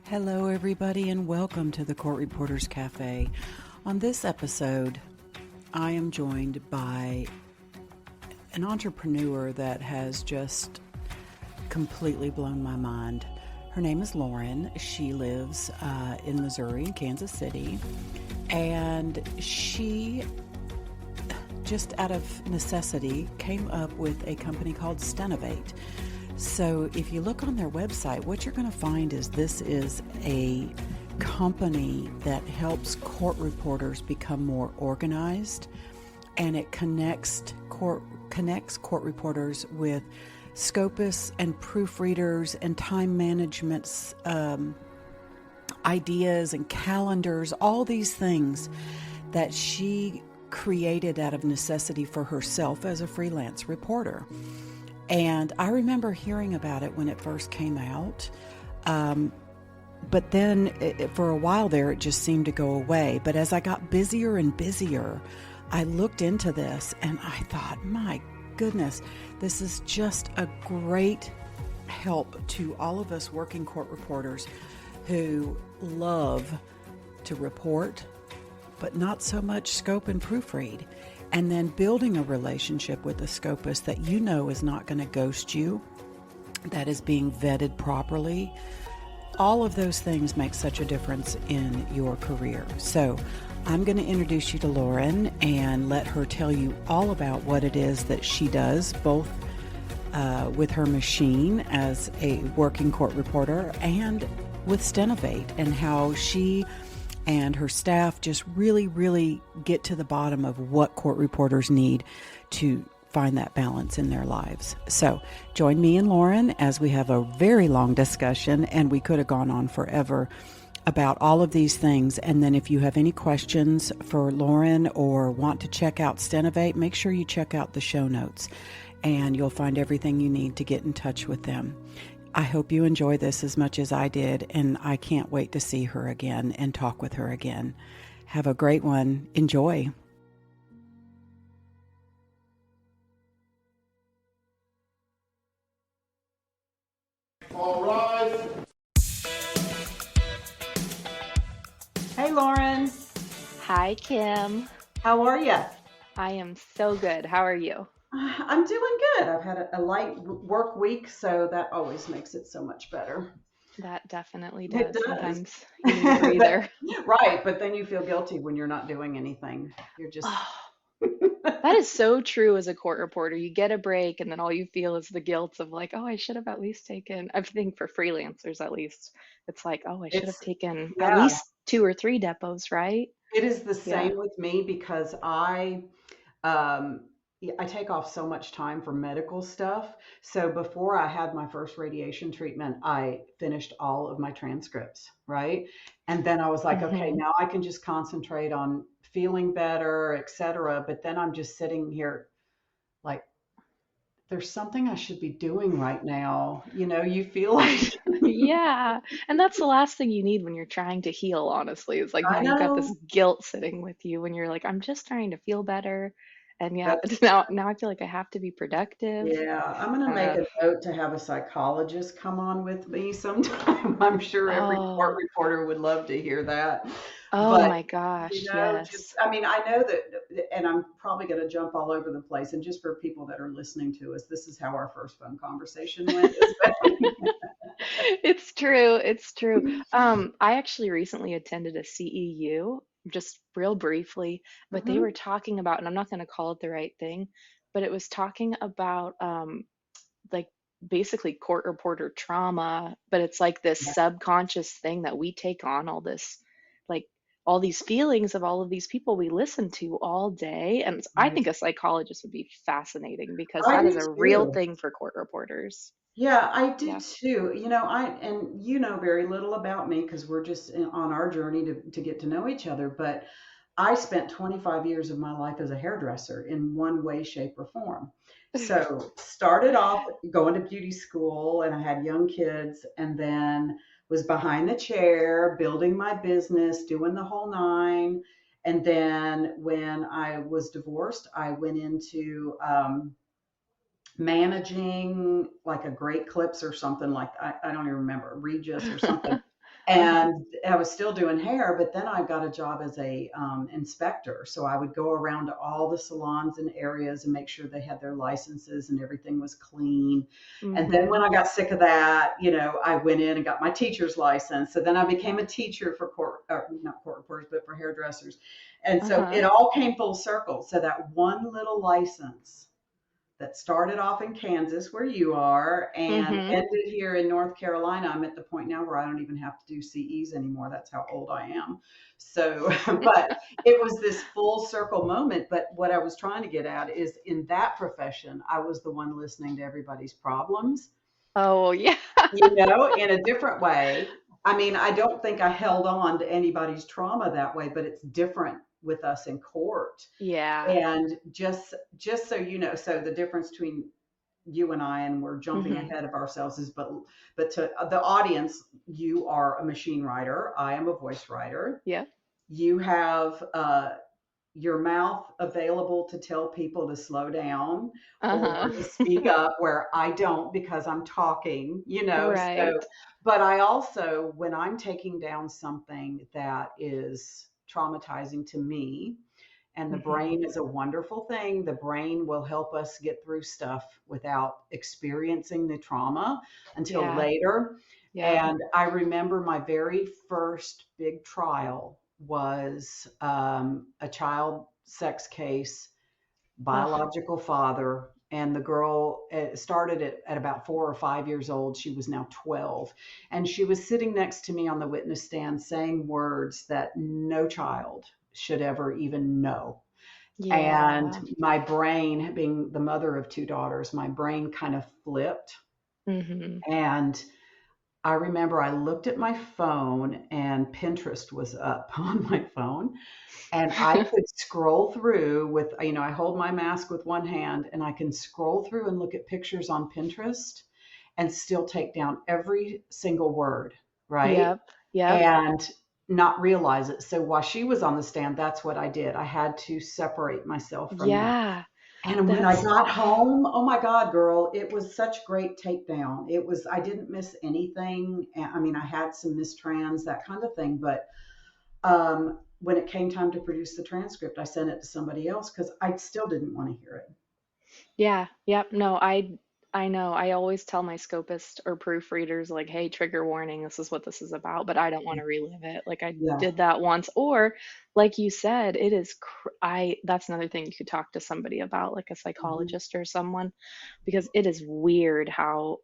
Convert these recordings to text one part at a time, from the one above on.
Hello, everybody, and welcome to the Court Reporters Cafe. On this episode, I am joined by an entrepreneur that has just completely blown my mind. Her name is Lauren. She lives in Missouri, in Kansas City, and she just out of necessity came up with a company called Stenovate. So if you look on their website, what you're going to find is this is a company that helps court reporters become more organized, and it connects court reporters with scopists and proofreaders and time management ideas and calendars, all these things that she created out of necessity for herself as a freelance reporter. And I remember hearing about it when it first came out. But then for a while there, it just seemed to go away. But as I got busier and busier, I looked into this and I thought, my goodness, this is just a great help to all of us working court reporters who love to report, but not so much scope and proofread. And then building a relationship with a scopist that you know is not going to ghost you, that is being vetted properly. All of those things make such a difference in your career. So I'm going to introduce you to Lauren and let her tell you all about what it is that she does, both with her machine as a working court reporter and with Stenovate, and how she and her staff just really get to the bottom of what court reporters need to find that balance in their lives. So join me and Lauren as we have a very long discussion, and we could have gone on forever about all of these things. And then if you have any questions for Lauren or want to check out Stenovate, make sure you check out the show notes and you'll find everything you need to get in touch with them. I hope you enjoy this as much as I did, and I can't wait to see her again and talk with her again. Have a great one. Enjoy. All rise. Hey, Lauren. Hi, Kim. How are you? I am so good. How are you? I'm doing good. I've had a light work week, so that always makes it so much better. That definitely It does. does. Sometimes you need a breather. Right, but then you feel guilty when you're not doing anything. You're just Oh, that is so true as a court reporter. You get a break, and then all you feel is the guilt of like, oh, I should have at least taken, I think for freelancers at least, it's like, oh, I should have it's taken at yeah, least 2 or 3 depots, right? it is the Yeah. same with me because um I take off so much time for medical stuff. So before I had my first radiation treatment, I finished all of my transcripts, right? And then I was like, okay, Hmm. now I can just concentrate on feeling better, etc. But then I'm just sitting here like there's something I should be doing right now. You feel like Yeah. And that's the last thing you need when you're trying to heal, honestly. It's like I now you've got this know guilt sitting with you when you're like, I'm just trying to feel better. And yeah, that's now I feel like I have to be productive. yeah, I'm gonna make Uh, a note to have a psychologist come on with me sometime. I'm sure every court oh, reporter would love to hear that. oh But, my gosh, just, yes. I mean, I know that, and I'm probably gonna jump all over the place. And just for people that are listening to us, this is how our first phone conversation went. It's true. It's true. I actually recently attended a CEU, just real briefly, but they Mhm. were talking about, and I'm not going to call it the right thing, but it was talking about like basically court reporter trauma, but it's like this Yeah, subconscious thing that we take on all this, like all these feelings of all of these people we listen to all day. And I right. think a psychologist would be fascinating because I that is do a real too. thing for court reporters. Yeah, I do Yeah. too. And you know very little about me because we're just on our journey to get to know each other. But I spent 25 years of my life as a hairdresser in one way, shape, or form. So started off going to beauty school, and I had young kids, and then was behind the chair, building my business, doing the whole nine. And then when I was divorced, I went into managing like a Great Clips or something like I don't even remember, Regis or something. Uh-huh. And I was still doing hair, but then I got a job as a inspector. So I would go around to all the salons and areas and make sure they had their licenses and everything was clean. And then Mm-hmm. when I got sick of that, I went in and got my teacher's license. So then I became a teacher for not court reporters, but for hairdressers. And so Uh-huh. it all came full circle. So that one little license that started off in Kansas, where you are, and Mm-hmm. ended here in North Carolina. I'm at the point now where I don't even have to do CEs anymore. That's how old I am. So, but it was this full circle moment. But what I was trying to get at is in that profession, I was the one listening to everybody's problems, Oh, yeah. in a different way. I mean, I don't think I held on to anybody's trauma that way, but it's different with us in court. Yeah. And just so you know, so the difference between you and I, and we're jumping Mm-hmm. ahead of ourselves, is but to the audience, you are a machine writer. I am a voice writer. Yep. You have your mouth available to tell people to slow down or to speak Uh-huh. up, where I don't because I'm talking. So, Right. but I also, when I'm taking down something that is traumatizing to me, and the Mm-hmm. brain is a wonderful thing. The brain will help us get through stuff without experiencing the trauma until Yeah. later. Yep. And I remember my very first big trial was a child sex case, Oh, biological father. And the girl started at about 4 or 5 years old. She was now 12. And she was sitting next to me on the witness stand saying words that no child should ever even know. And yeah. my brain, being the mother of two daughters, my brain kind of flipped. Mm-hmm. And I remember I looked at my phone and Pinterest was up on my phone, and I could scroll through I hold my mask with one hand and I can scroll through and look at pictures on Pinterest and still take down every single word, right? Yep. Yep. And not realize it. So while she was on the stand, that's what I did. I had to separate myself from that. Yeah. And when I That's got home, oh my God, girl, it was such great takedown. I didn't miss anything. I mean, I had some mistrans, that kind of thing, but when it came time to produce the transcript, I sent it to somebody else because I still didn't want to hear it. Yeah, yep. No, I know. I always tell my scopist or proofreaders like, "Hey, trigger warning, this is what this is about," but I don't want to relive it. Like I Yeah. did that once or like you said, it is I that's another thing you could talk to somebody about, like a Mhm. psychologist or someone, because it is weird how,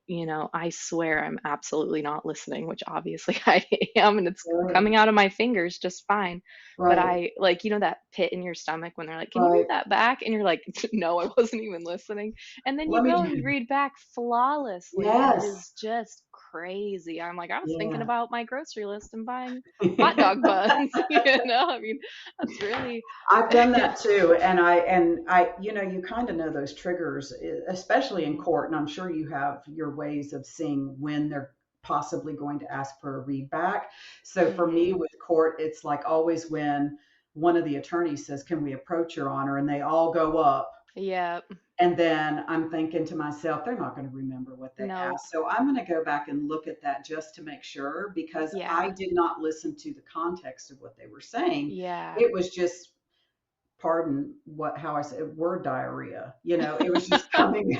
I swear I'm absolutely not listening, which obviously I am, and it's Right. coming out of my fingers just fine. But Right. I like, that pit in your stomach when they're like, "Can you read Right. that back?" And you're like, "No, I wasn't even listening." And then you Let go me. and you read back flawlessly, and it Yes. is just crazy. I'm like, I was thinking Yeah. about my grocery list and buying hot dog buns, I mean, that's really I've done that too, and I, you kind of know those triggers, especially in Mhm, court. And I'm sure you have your ways of seeing when they're possibly going to ask for a read back. So for me mhm. with court, it's like always when one of the attorneys says, "Can we approach Your Honor?" and they all go up. Yep. And then I'm thinking to myself, they're not going to remember what they Nope. asked. So I'm going to go back and look at that just to make sure, because I Yeah. did not listen to the context of what they were saying. Yeah. It was just, pardon how I said, word diarrhea. It was just coming,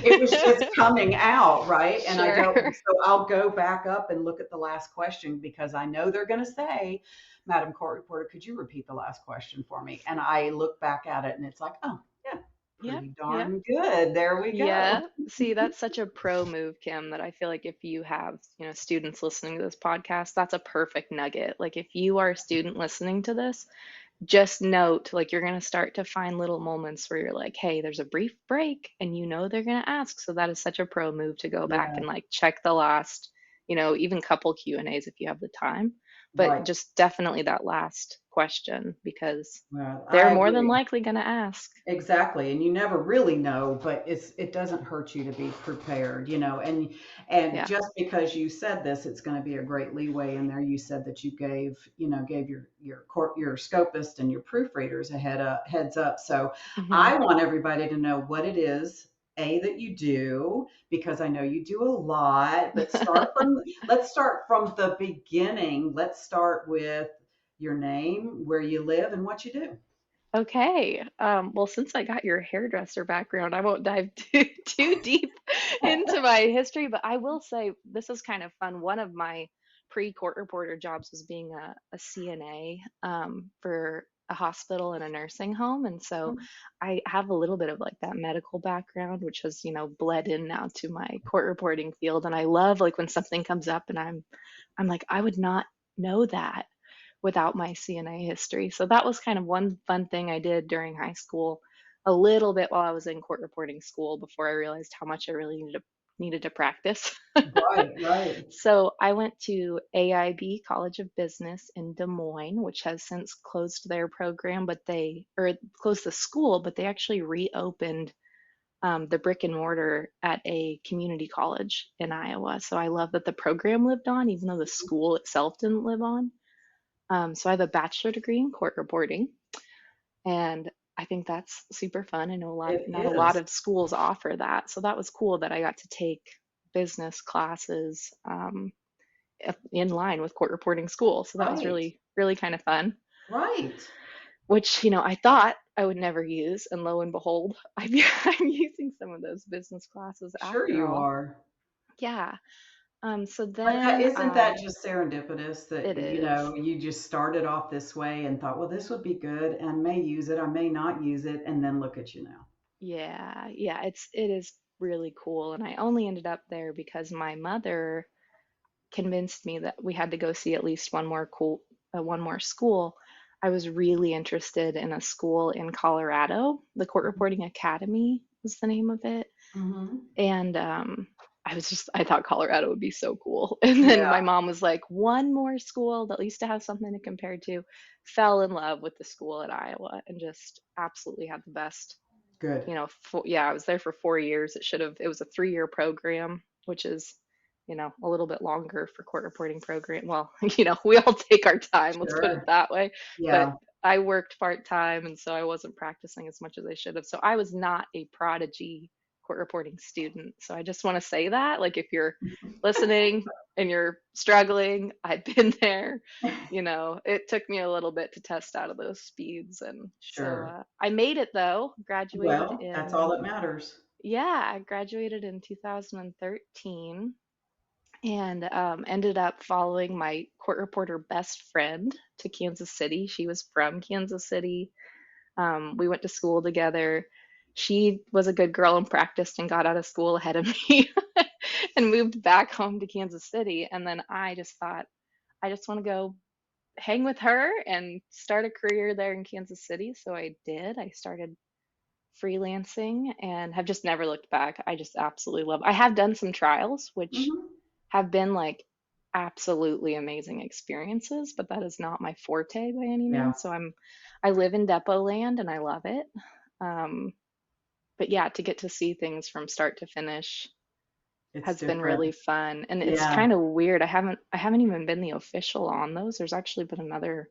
it was just coming out, right? And I Sure. don't, so I'll go back up and look at the last question because I know they're going to say, "Madam Court Reporter, could you repeat the last question for me?" And I look back at it and it's like, oh, yeah, Yep. pretty Yep. darn good. There we go. Yeah. See, that's such a pro move, Kim, that I feel like if you have, students listening to this podcast, that's a perfect nugget. Like if you are a student listening to this, just note, like you're going to start to find little moments where you're like, hey, there's a brief break and they're going to ask. So that is such a pro move to go back Yeah, and like check the last, even couple Q&As if you have the time, but right. just definitely that last question because Well, they're I more than agree. likely going to ask. Exactly. And you never really know, but it doesn't hurt you to be prepared. And Yeah. just because you said this, it's going to be a great leeway in there. You said that you gave your scopist and your proofreaders a heads up. So Hmm. I want everybody to know what it is that you do, because I know you do a lot, but let's start from the beginning. Let's start with your name, where you live, and what you do. Okay. Well, since I got your hairdresser background, I won't dive too deep into my history, but I will say this is kind of fun. One of my pre-court reporter jobs was being a CNA for a hospital and a nursing home. And so I have a little bit of like that medical background, which has, bled in now to my court reporting field. And I love like when something comes up and I'm like, I would not know that without my CNA history. So that was kind of one fun thing I did during high school, a little bit while I was in court reporting school before I realized how much I really needed to practice. Right, right. So I went to AIB College of Business in Des Moines, which has since closed their program, or closed the school, but they actually reopened the brick and mortar at a community college in Iowa. So I love that the program lived on, even though the school itself didn't live on. So I have a bachelor degree in court reporting, and I think that's super fun. I know It not a lot is. of schools offer that, so that was cool that I got to take business classes in line with court reporting school. So that was Right, really, really kind of fun, right. which I thought I would never use, and lo and behold, I'm using some of those business classes Sure after you all. are. Yeah. So But that then isn't that just serendipitous that, it is. you just started off this way and thought, well, this would be good and may use it, I may not use it, and then look at you now. Yeah, yeah, it is really cool. And I only ended up there because my mother convinced me that we had to go see at least one more school. I was really interested in a school in Colorado. The Court Reporting Academy was the name of it. Hmm. And I thought Colorado would be so cool. And then Yeah, my mom was like, one more school that at least to have something to compare to. Fell in love with the school at Iowa and just absolutely had the best good. yeah, I was there for 4 years. It was a 3-year program, which is, a little bit longer for court reporting program. Well, we all take our time, let's put it Sure. that way. But Yeah. I worked part-time, and so I wasn't practicing as much as I should have. So I was not a prodigy court reporting student. So I just want to say that, like, if you're listening and you're struggling, I've been there. It took me a little bit to test out of those speeds. And so Sure. I made it though, Well, that's all that matters. I graduated in 2013 and ended up following my court reporter best friend to Kansas City. She was from Kansas City. We went to school together. She was a good girl and practiced and got out of school ahead of me and moved back home to Kansas City. And then I just thought, I just want to go hang with her and start a career there in Kansas City. So I did. I started freelancing and have just never looked back. I just absolutely love. I have done some trials which Hmm. have been like absolutely amazing experiences, but that is not my forte by any Yeah, means. So I live in depot land and I love it. Um, but yeah, to get to see things from start to finish it's has been really different. fun. And it's Yeah. kind of weird. I haven't even been the official on those. There's actually been another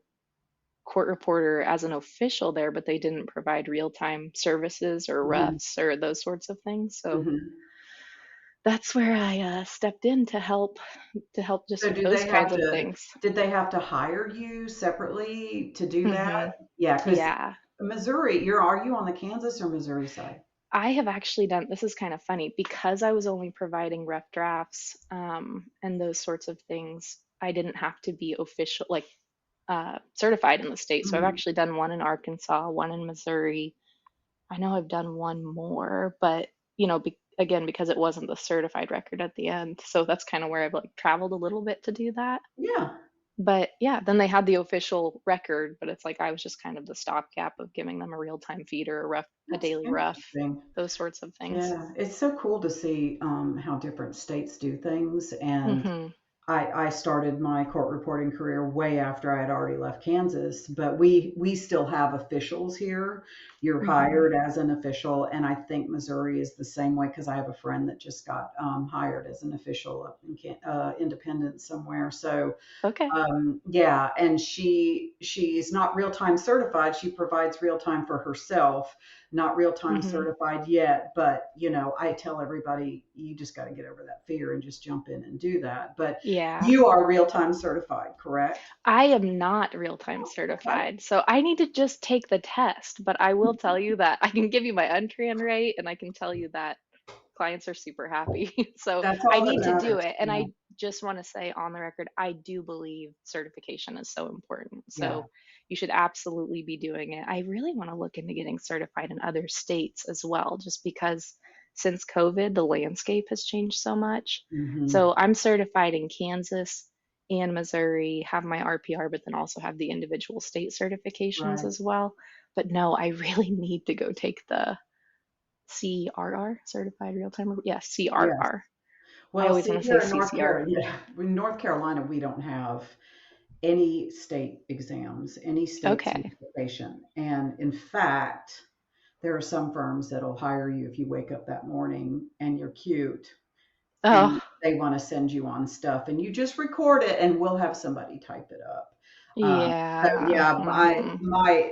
court reporter as an official there, but they didn't provide real-time services or Hmm. refs or those sorts of things. So Hmm. that's where I stepped in to help just So with those kinds of things. did they have to hire you separately to do that? Hmm. Yeah, because Yeah, Missouri, are you on the Kansas or Missouri side? I have actually done. This is kind of funny because I was only providing rough drafts and those sorts of things. I didn't have to be official, like certified in the state. So I've Hmm. actually done one in Arkansas, one in Missouri. I know I've done one more, but again, because it wasn't the certified record at the end. So that's kind of where I've like traveled a little bit to do that. Yeah, But yeah, then they had the official record, but it's like I was just kind of the stopgap of giving them a real-time feed or a that's daily rough, interesting. those sorts of things. Yeah, it's so cool to see how different states do things. And Hmm. I started my court reporting career way after I had already left Kansas, but we still have officials here. You're Hmm. hired as an official, and I think Missouri is the same way because I have a friend that just got hired as an official up in Independence somewhere. So Okay. yeah, and she's not real time certified. She provides real time for herself. not real time Hmm. certified yet, but I tell everybody you just got to get over that fear and just jump in and do that. But Yeah. you are real time certified, correct? I am not real-time Oh, okay. certified, so I need to just take the test. But I will tell you that I can give you my untran rate, and I can tell you that clients are super happy. So That's I all that need to do matters. it. And I just want to say on the record, I do believe certification is so important. Yeah. So you should absolutely be doing it. I really want to look into getting certified in other states as well, just because since COVID, the landscape has changed so much. Hmm. So I'm certified in Kansas and Missouri, have my RPR, but then also have the individual state certifications Right. as well. But no, I really need to go take the CRR, Certified Real Time. Yeah, Yes. CRR. I Well, always see, want to say here in North CCR. Carolina, yeah, in North Carolina, we don't have any state exams, any state Okay. certification. And in fact, there are some firms that'll hire you if you wake up that morning and you're cute Oh, and they want to send you on stuff and you just record it and we'll have somebody type it up. So yeah. yeah, Hmm.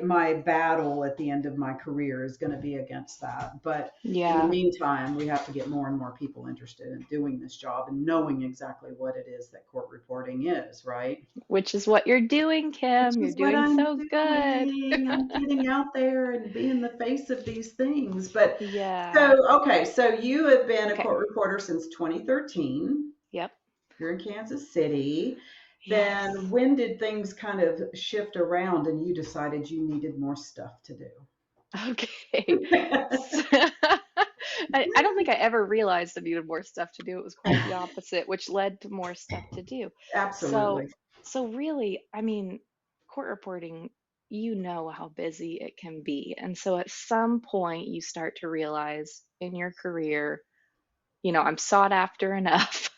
my battle at the end of my career is going to be against that. But in the Yeah. meantime, we have to get more and more people interested in doing this job and knowing exactly what it is that court reporting is, right? Which is what you're doing, Which Kim. You're is what doing I'm so good. doing. I'm getting out there and being the face of these things. But Yeah. so, okay, so you have been a Okay. court reporter since 2013. Yep. You're in Kansas City. Then Yes. when did things kind of shift around and you decided you needed more stuff to Okay. do? So, I don't think I ever realized I needed more stuff to do. It was quite the opposite, which led to more stuff to do. So, Absolutely. so really, I mean, court reporting, you know how busy it can be. And so at some point you start to realize in your career, I'm sought after enough.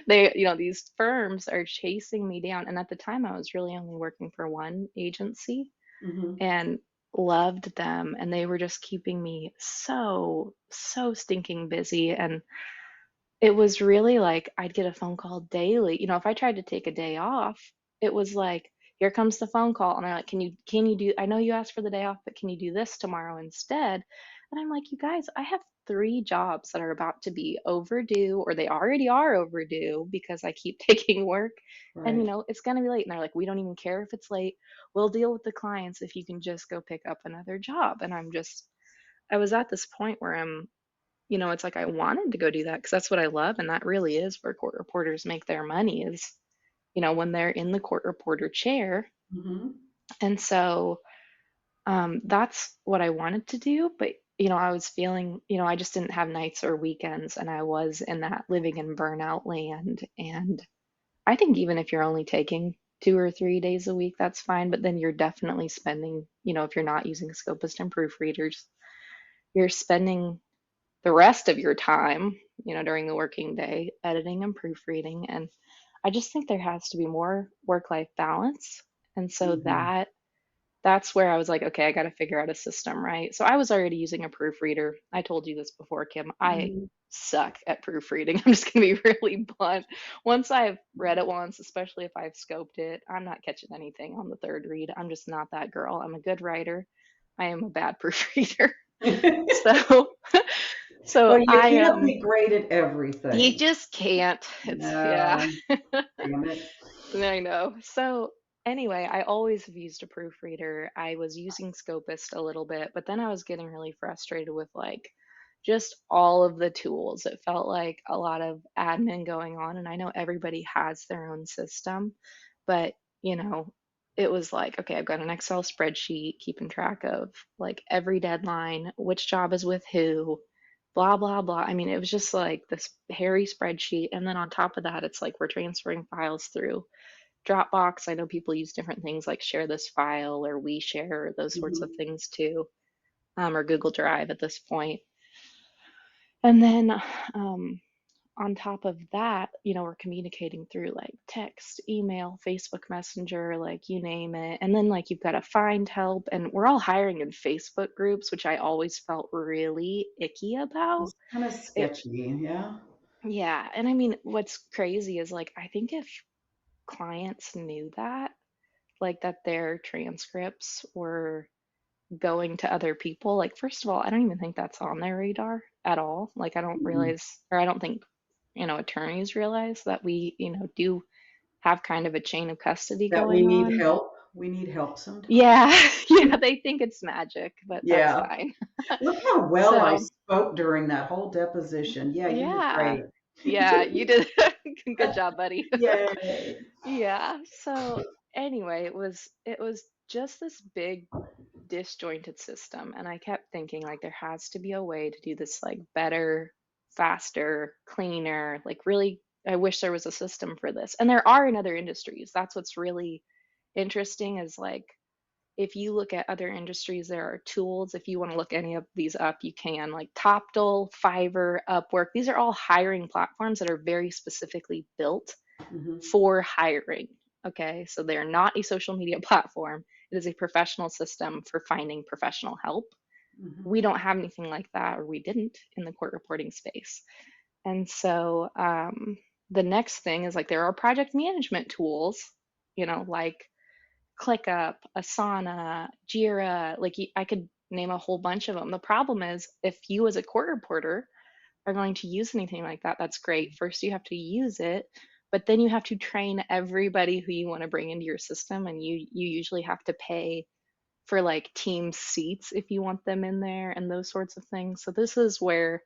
These firms are chasing me down. And at the time I was really only working for one agency Hmm. and loved them, and they were just keeping me so stinking busy. And it was really like I'd get a phone call daily. If I tried to take a day off, it was like, here comes the phone call, and they're like, can you do, I know you asked for the day off, but can you do this tomorrow instead? And I'm like, you guys, I have three jobs that are about to be overdue, or they already are overdue because I keep taking work. And Right. it's going to be late. And they're like, we don't even care if it's late. We'll deal with the clients if you can just go pick up another job. And I was at this point where it's like I wanted to go do that because that's what I love. And that really is where court reporters make their money is, when they're in the court reporter chair. Hmm. And so that's what I wanted to do. But, I was feeling, I just didn't have nights or weekends. And I was in that living in burnout land. And I think even if you're only taking 2 or 3 days a week, that's fine. But then you're definitely spending, if you're not using scopist and proofreaders, you're spending the rest of your time, during the working day, editing and proofreading. And I just think there has to be more work-life balance. And so Hmm. that's where I was like, okay, I got to figure out a system, right? So I was already using a proofreader. I told you this before, Kim. I Hmm. suck at proofreading. I'm just going to be really blunt. Once I've read it once, especially if I've scoped it, I'm not catching anything on the third read. I'm just not that girl. I'm a good writer. I am a bad proofreader. So so Well, you I can't be great at you everything. just can't. It's yeah. No, damn it. I know. So anyway, I always have used a proofreader. I was using Scopist a little bit, but then I was getting really frustrated with like just all of the tools. It felt like a lot of admin going on, and I know everybody has their own system, but you know, it was like, okay, I've got an Excel spreadsheet keeping track of like every deadline, which job is with who, blah blah blah. I mean, it was just like this hairy spreadsheet, and then on top of that, it's like we're transferring files through Dropbox. I know people use different things like share this file or we share, those sorts of Hmm. things too, or Google Drive at this point. And then on top of that, we're communicating through like text, email, Facebook Messenger, like you name it. And then like you've got to find help, and we're all hiring in Facebook groups, which I always felt really icky about. It's kind of It, sketchy, yeah. yeah. And I mean, what's crazy is like, I think if clients knew that, like that their transcripts were going to other people, like, first of all, I don't even think that's on their radar at all. Like, I don't Mhm. realize, or I don't think, attorneys realize that we, do have kind of a chain of custody That we going need on. help. We need help sometimes. Yeah, yeah, they think it's magic, but that's Yeah. fine. Look how well I So, spoke during that whole deposition. Yeah, you did yeah, great. yeah, you did good job, buddy. Yay. Yeah. So anyway, it was just this big disjointed system, and I kept thinking like there has to be a way to do this like better, faster, cleaner, like really I wish there was a system for this. And there are in other industries. That's what's really interesting is like if you look at other industries, there are tools. If you want to look any of these up, you can, like Toptal, Fiverr, Upwork. These are all hiring platforms that are very specifically built Mhm. for hiring. Okay, so they're not a social media platform. It is a professional system for finding professional help. Mhm. We don't have anything like that, or we didn't in the court reporting space. And so the next thing is like there are project management tools, like ClickUp, Asana, Jira. Like I could name a whole bunch of them. The problem is if you as a court reporter are going to use anything like that, that's great. First, you have to use it, but then you have to train everybody who you want to bring into your system, and you usually have to pay for like team seats if you want them in there and those sorts of things. So this is where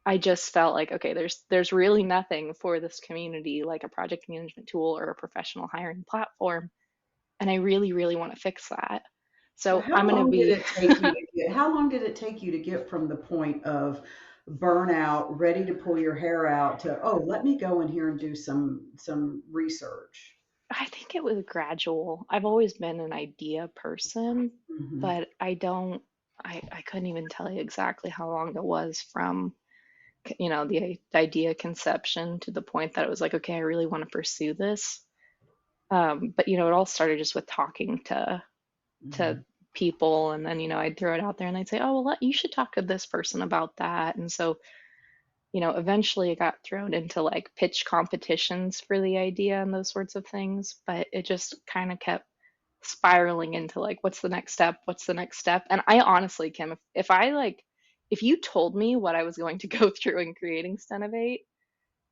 I just felt like, okay, there's really nothing for this community like a project management tool or a professional hiring platform, and I really, really want to fix that. So So I'm going to be how long did it take you to get from the point of burnout, ready to pull your hair out to, oh, let me go in here and do some research? I think it was gradual. I've always been an idea person, Mhm. but I couldn't even tell you exactly how long it was from, the idea conception to the point that it was like, okay, I really want to pursue this. But it all started just with talking to Mhm. people, and then, I'd throw it out there and they'd say, oh, well, you should talk to this person about that. And so, eventually it got thrown into like pitch competitions for the idea and those sorts of things, but it just kind of kept spiraling into like, what's the next step? What's the next step? And I honestly, Kim, if you told me what I was going to go through in creating Stenovate,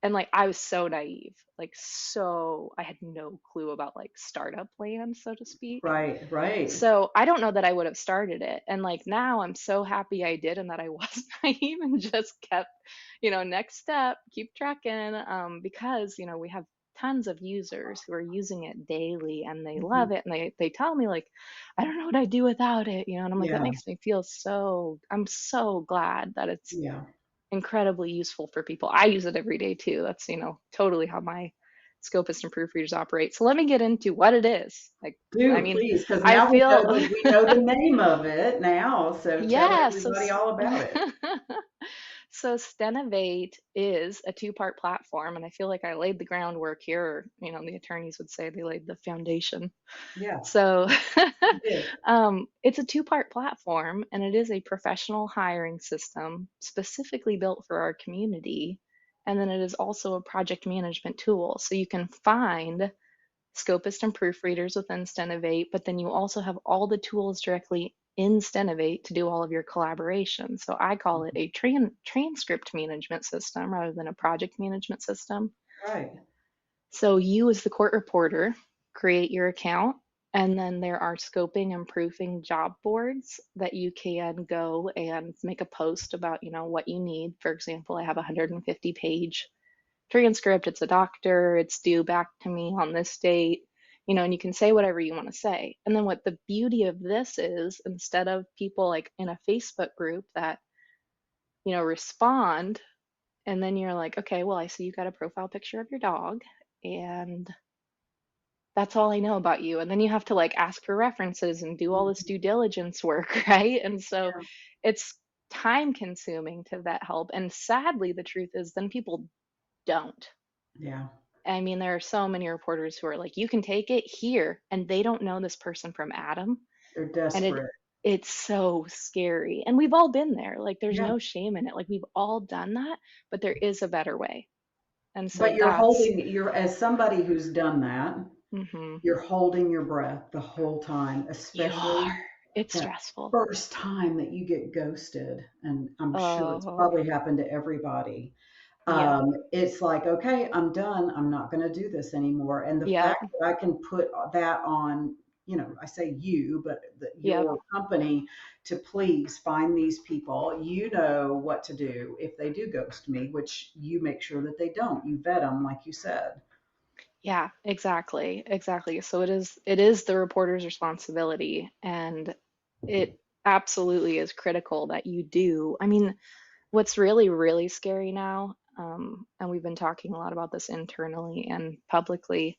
and like I was so naive, like so I had no clue about like startup land, so to speak. Right, right. So I don't know that I would have started it. And like now I'm so happy I did and that I was naive and just kept, next step, keep tracking. Because, we have tons of users who are using it daily and they love Mhm. it. And they tell me like, I don't know what I'd do without it, and I'm like, that Yeah, makes me feel I'm so glad that it's yeah. incredibly useful for people. I use it every day too. That's, totally how my scopist and proofreaders operate. So let me get into what it is. Like, I Do mean, please, because I now feel, we know the name of it now, so tell yeah, everybody all about it. so Stenovate is a two-part platform, and I feel like I laid the groundwork here, or, the attorneys would say they laid the foundation. Yeah, So you did. it's a two-part platform, and it is a professional hiring system specifically built for our community. And then it is also a project management tool. So you can find scopist and proofreaders within Stenovate, but then you also have all the tools directly in Stenovate to do all of your collaboration. So I call it a transcript management system rather than a project management system. Right. So you, as the court reporter, create your account, and then there are scoping and proofing job boards that you can go and make a post about, what you need. For example, I have a 150-page transcript. It's a doctor. It's due back to me on this date, and you can say whatever you want to say. And then what the beauty of this is, instead of people like in a Facebook group that, respond, and then you're like, okay, well, I see you got a profile picture of your dog, and that's all I know about you. And then you have to like ask for references and do all this Mhm. due diligence work, right? And so Yeah, it's time consuming to vet help. And sadly, the truth is, then people don't. yeah. I mean, there are so many reporters who are like, you can take it here, and they don't know this person from Adam. They're And desperate. it's so scary. And we've all been there. Like, there's Yeah. no shame in it. Like, we've all done that, but there is a better way. And so But that's, as somebody who's done that, hmm you're holding your breath the whole time, you especially are. It's That stressful. first time that you get ghosted, and I'm sure it's Oh, probably happened to everybody. yep, It's like, okay, I'm done. I'm not going to do this anymore. And the yep, fact that I can put that on, I say you, but yep. your company, to please find these people, you know what to do if they do ghost me, which you make sure that they don't. You vet them, like you said. Yeah, exactly. Exactly. So it is the reporter's responsibility, and it absolutely is critical that you do. I mean, what's really, really scary now, and we've been talking a lot about this internally and publicly,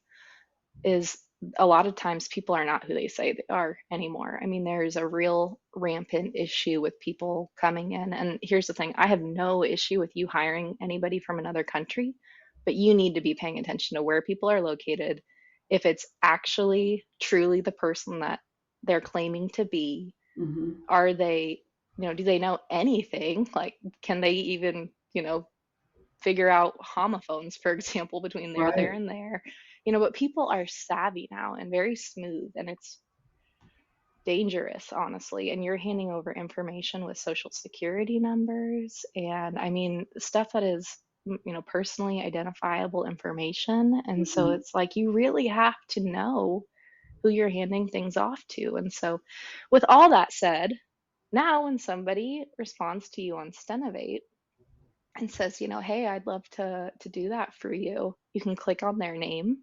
is a lot of times people are not who they say they are anymore. I mean, there's a real rampant issue with people coming in. And here's the thing, I have no issue with you hiring anybody from another country, but you need to be paying attention to where people are located, if it's actually truly the person that they're claiming to be. Hmm. Are they, do they know anything? Like, can they even, figure out homophones, for example, between there, Right. and there. But people are savvy now and very smooth, and it's dangerous, honestly. And you're handing over information with social security numbers, and I mean, stuff that is, personally identifiable information. And so Hmm. it's like you really have to know who you're handing things off to. And so, with all that said, now when somebody responds to you on Stenovate and says, hey, I'd love to do that for you, you can click on their name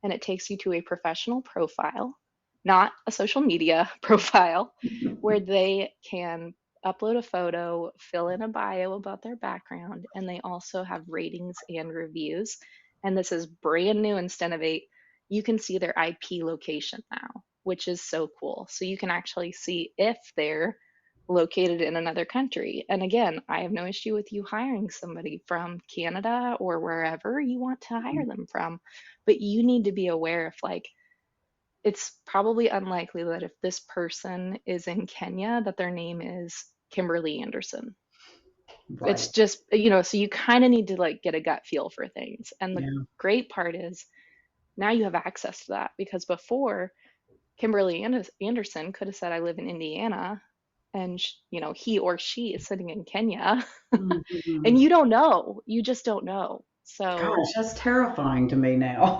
and it takes you to a professional profile, not a social media profile, where they can upload a photo, fill in a bio about their background, and they also have ratings and reviews. And this is brand new in Stenovate. You can see their IP location now, which is so cool. So you can actually see if they're located in another country. And again, I have no issue with you hiring somebody from Canada or wherever you want to hire them from, but you need to be aware, if like, it's probably unlikely that if this person is in Kenya that their name is Kimberly Anderson. It's Right. just, so you kind of need to like get a gut feel for things. And the Yeah. great part is now you have access to that, because before, Kimberly Anderson could have said, I live in Indiana, and he or she is sitting in Kenya, and Hmm. you don't know. You just don't know. So Gosh, that's terrifying to me now.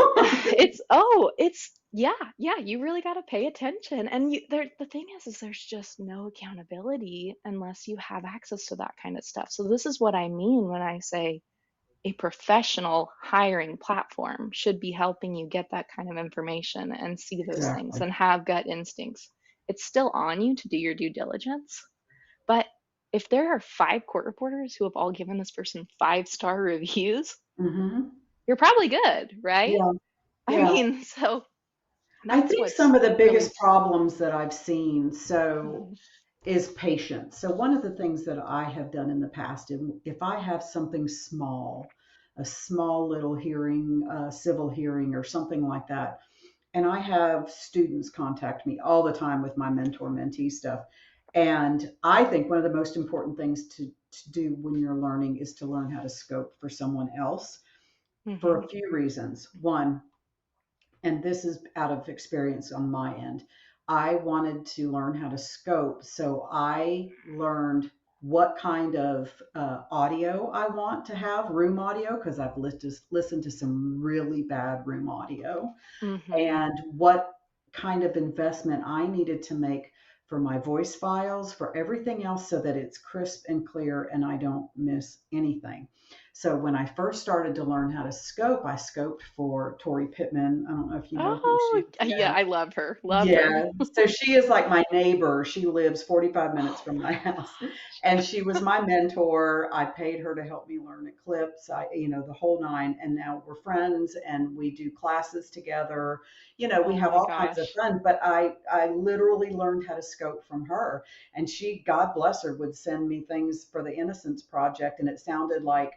yeah, yeah. You really got to pay attention, and the thing is there's just no accountability unless you have access to that kind of stuff. So this is what I mean when I say a professional hiring platform should be helping you get that kind of information and see those things Exactly. and have gut instincts. It's still on you to do your due diligence, but if there are 5 court reporters who have all given this person 5-star reviews, Hmm. you're probably good, right? Yeah. I Yeah. mean, so I that's think what's some of the really. biggest problems that I've seen Mhm. is patience. So one of the things that I have done in the past, if I have something small, a small little hearing, civil hearing or something like that, and I have students contact me all the time with my mentor mentee stuff. And I think one of the most important things to do when you're learning is to learn how to scope for someone else for Mhm. a few reasons. One, and this is out of experience on my end, I wanted to learn how to scope. So I learned what kind of audio I want to have, room audio, because I've listened to some really bad room audio, Mhm. and what kind of investment I needed to make for my voice files, for everything else, so that it's crisp and clear and I don't miss anything. So when I first started to learn how to scope, I scoped for Tori Pittman. I don't know if you know who she Oh, is. yeah, Yeah. I love her. Love her. Yeah. So she is like my neighbor. She lives 45 minutes Oh from my my house. gosh. And she was my mentor. I paid her to help me learn Eclipse, the whole nine. And now we're friends and we do classes together. We Oh have my all kinds of gosh. fun. But I literally learned how to scope from her. And she, God bless her, would send me things for the Innocence Project. And it sounded like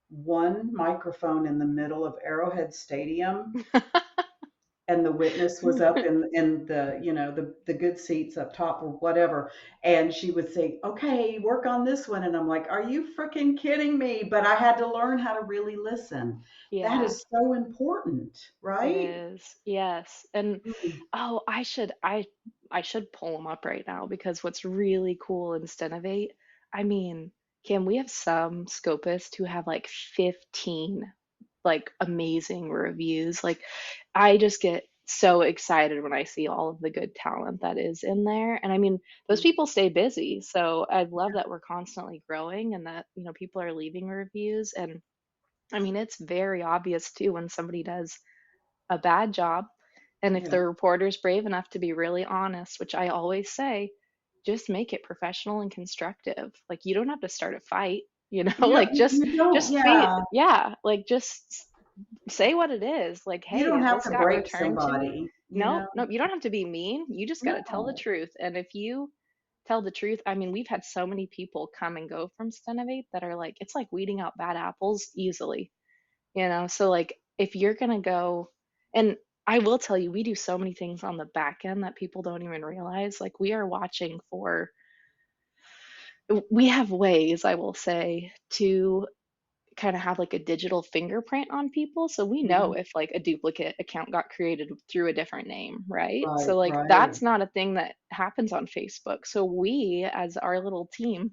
one microphone in the middle of Arrowhead Stadium, and the witness was up in the the good seats up top or whatever, and she would say, okay, work on this one, and I'm like, are you freaking kidding me? But I had to learn how to really listen. That Yeah. is so important, It right? is. Yes. And Mm. oh, I should pull them up right now because what's really cool in Stenovate, I mean, Kim, we have some scopists who have like 15 like amazing reviews. Like I just get so excited when I see all of the good talent that is in there. And I mean, those people stay busy. So I love that we're constantly growing and that, people are leaving reviews. And I mean, it's very obvious too when somebody does a bad job. And if Yeah. the reporter's brave enough to be really honest, which I always say, just make it professional and constructive. Like you don't have to start a fight, like You don't, just say it. yeah. Yeah, like just say what it is. Like, You hey, don't have this to got break returned to me. somebody, you No, know? no, you don't have to be mean. You just got to tell the No. truth. And if you tell the truth, I mean, we've had so many people come and go from Stenovate that are like, it's like weeding out bad apples easily. So like if you're gonna go, and I will tell you, we do so many things on the back end that people don't even realize. Like we are watching for, we have ways, I will say, to kind of have like a digital fingerprint on people. So we know Mhm. if like a duplicate account got created through a different name, right? Right, So like right. that's not a thing that happens on Facebook. So we, as our little team,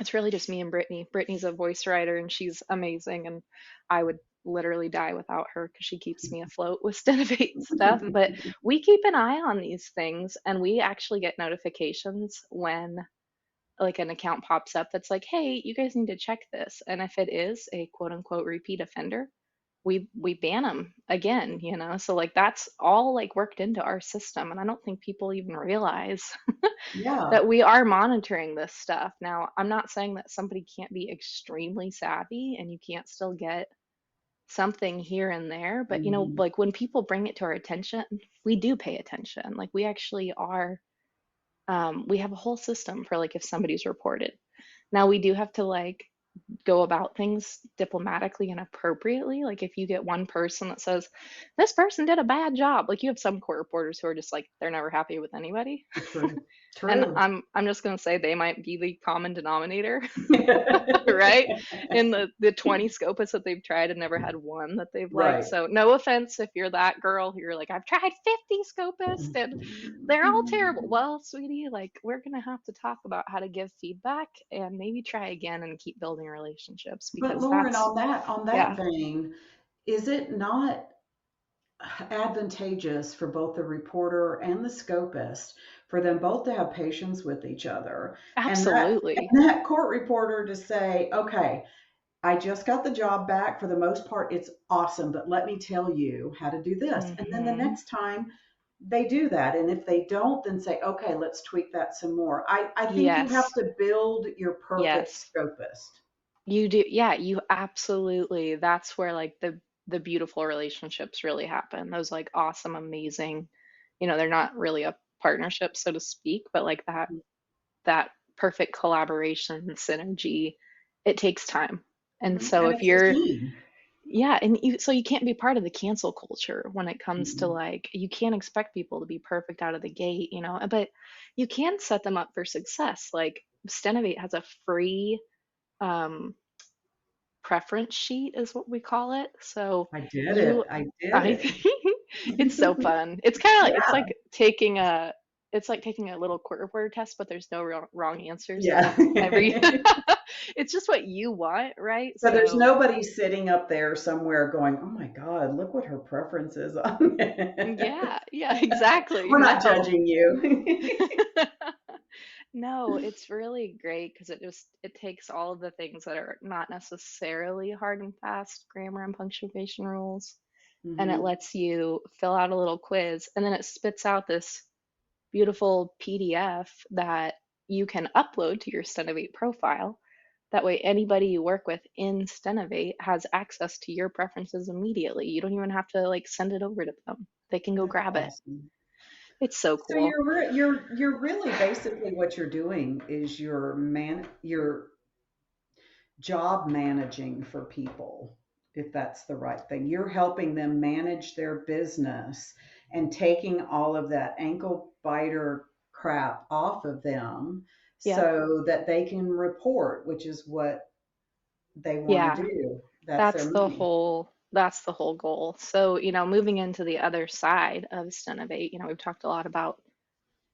it's really just me and Brittany. Brittany's a voice writer and she's amazing, and I would literally die without her because she keeps me afloat with Stenovate stuff. But we keep an eye on these things, and we actually get notifications when like an account pops up that's like, "Hey, you guys need to check this." And if it is a quote unquote repeat offender, we ban them again. So like that's all like worked into our system, and I don't think people even realize Yeah. that we are monitoring this stuff. Now, I'm not saying that somebody can't be extremely savvy and you can't still get something here and there, but Mhm. like when people bring it to our attention, we do pay attention. Like we actually are, we have a whole system for like if somebody's reported. Now we do have to like go about things diplomatically and appropriately. Like if you get one person that says, this person did a bad job, like you have some court reporters who are just like, they're never happy with anybody. True. And True. I'm just gonna say they might be the common denominator, right? In the 20 scopists that they've tried and never had one that they've liked. Right. So no offense if you're that girl who you're like, I've tried 50 scopists and they're all terrible. Well, sweetie, like we're gonna have to talk about how to give feedback and maybe try again and keep building relationships But because Lauren, that's on that yeah, vein, is it not advantageous for both the reporter and the scopist for them both to have patience with each other and that absolutely. and that court reporter to say, okay, I just got the job back. For the most part, it's awesome, but let me tell you how to do this. And then the Hmm. next time they do that. And if they don't, then say, okay, let's tweak that some more. I think you have Yes. to build your perfect Yes. scopist. You do, yeah, you absolutely. That's where like the beautiful relationships really happen. Those like awesome, amazing, they're not really a partnership, so to speak, but like that perfect collaboration and synergy, it takes time. And Mhm. so And if it's a you're, team. yeah, and you can't be part of the cancel culture when it comes to Mm-mm. like you can't expect people to be perfect out of the gate, but you can set them up for success. Like Stenovate has a free um preference sheet is what we call it. So I did you, it. I did I it. think it's so fun. It's kind of like Yeah. it's like taking a little court reporter test, but there's no wrong answers. Like Yeah. every, it's just what you want, right? So there's So nobody sitting up there somewhere going, "Oh my God, look what her preference is on it." yeah, yeah, exactly. We're not No. judging you. No, it's really great because it takes all of the things that are not necessarily hard and fast grammar and punctuation rules, and it Hmm. lets you fill out a little quiz, and then it spits out this beautiful PDF that you can upload to your Stenovate profile. That way, anybody you work with in Stenovate has access to your preferences immediately. You don't even have to like send it over to them. They can go That's grab it. awesome. It's so So cool. you're really basically what you're doing is you're job managing for people, if that's the right thing. You're helping them manage their business and taking all of that ankle biter crap off of them Yep. so that they can report, which is what they want to Yeah. do. That's their That's the money. whole goal. So, moving into the other side of Stenovate, we've talked a lot about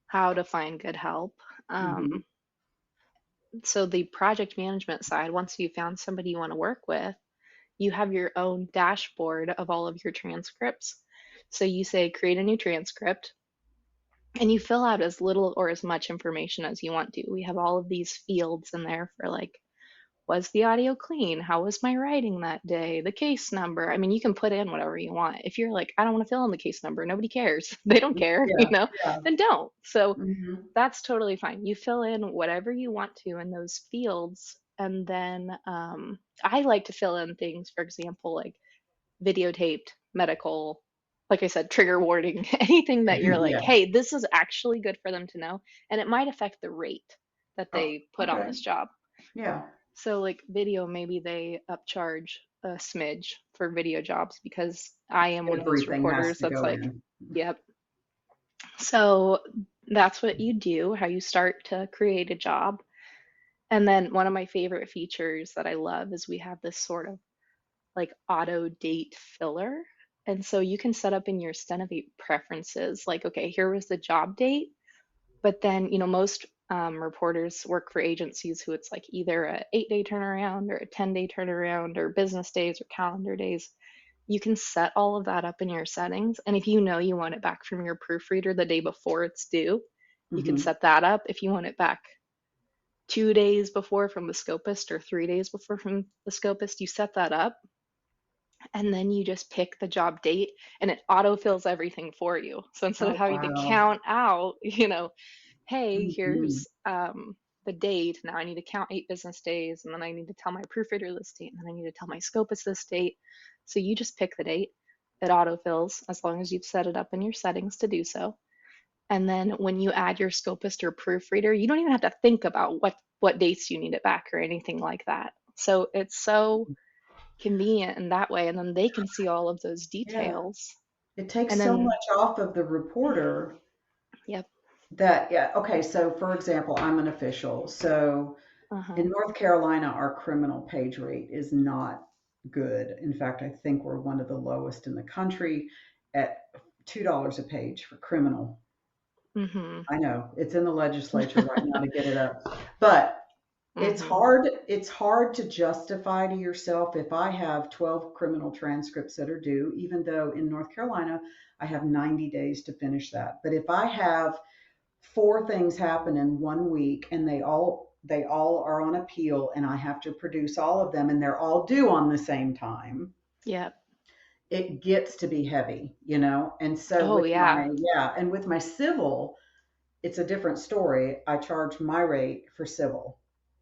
how to find good help. Mm-hmm. So the project management side, once you found somebody you want to work with, you have your own dashboard of all of your transcripts. So you say create a new transcript and you fill out as little or as much information as you want to. We have all of these fields in there for like, was the audio clean? How was my writing that day? The case number. I mean, you can put in whatever you want. If you're like, I don't want to fill in the case number, nobody cares. They don't care, Yeah, yeah. then don't. So Mm-hmm. that's totally fine. You fill in whatever you want to in those fields. And then I like to fill in things, for example, like videotaped, medical, like I said, trigger warning, anything that you're like, Yeah. hey, this is actually good for them to know. And it might affect the rate that Oh, they put on okay. this job. Yeah. So, like video, maybe they upcharge a smidge for video jobs because I am one of those Everything has reporters to that's go like, in. yep. So that's what you do, how you start to create a job. And then one of my favorite features that I love is we have this sort of like auto date filler. And so you can set up in your Stenovate preferences, like, okay, here was the job date. But then, most reporters work for agencies who it's like either a 8-day turnaround or a 10-day turnaround or business days or calendar days. You can set all of that up in your settings. And if you know you want it back from your proofreader the day before it's due, you can Mm-hmm. set that up. If you want it back 2 days before from the scopist or 3 days before from the scopist, you set that up and then you just pick the job date and it autofills everything for you. So instead of Oh, having to wow. count out, hey, Mm-hmm. here's the date. Now I need to count 8 business days, and then I need to tell my proofreader this date, and then I need to tell my scopist this date. So you just pick the date. It autofills as long as you've set it up in your settings to do so. And then when you add your scopist or proofreader, you don't even have to think about what dates you need it back or anything like that. So it's so convenient in that way, and then they can see all of those Yeah. details. It takes And so then, much off of the reporter yep, that, yeah. Okay. So, for example, I'm an official. So, uh-huh, in North Carolina, our criminal page rate is not good. In fact, I think we're one of the lowest in the country at $2 a page for criminal. mm-hmm, I know it's in the legislature right now to get it up, but mm-hmm, it's hard to justify to yourself if I have 12 criminal transcripts that are due, even though in North Carolina I have 90 days to finish that. But if I have four things happen in 1 week and they all are on appeal and I have to produce all of them and they're all due on the same time, yep. it gets to be heavy. And so Oh, with yeah, my, yeah, and with my civil, it's a different story. I charge my rate for civil.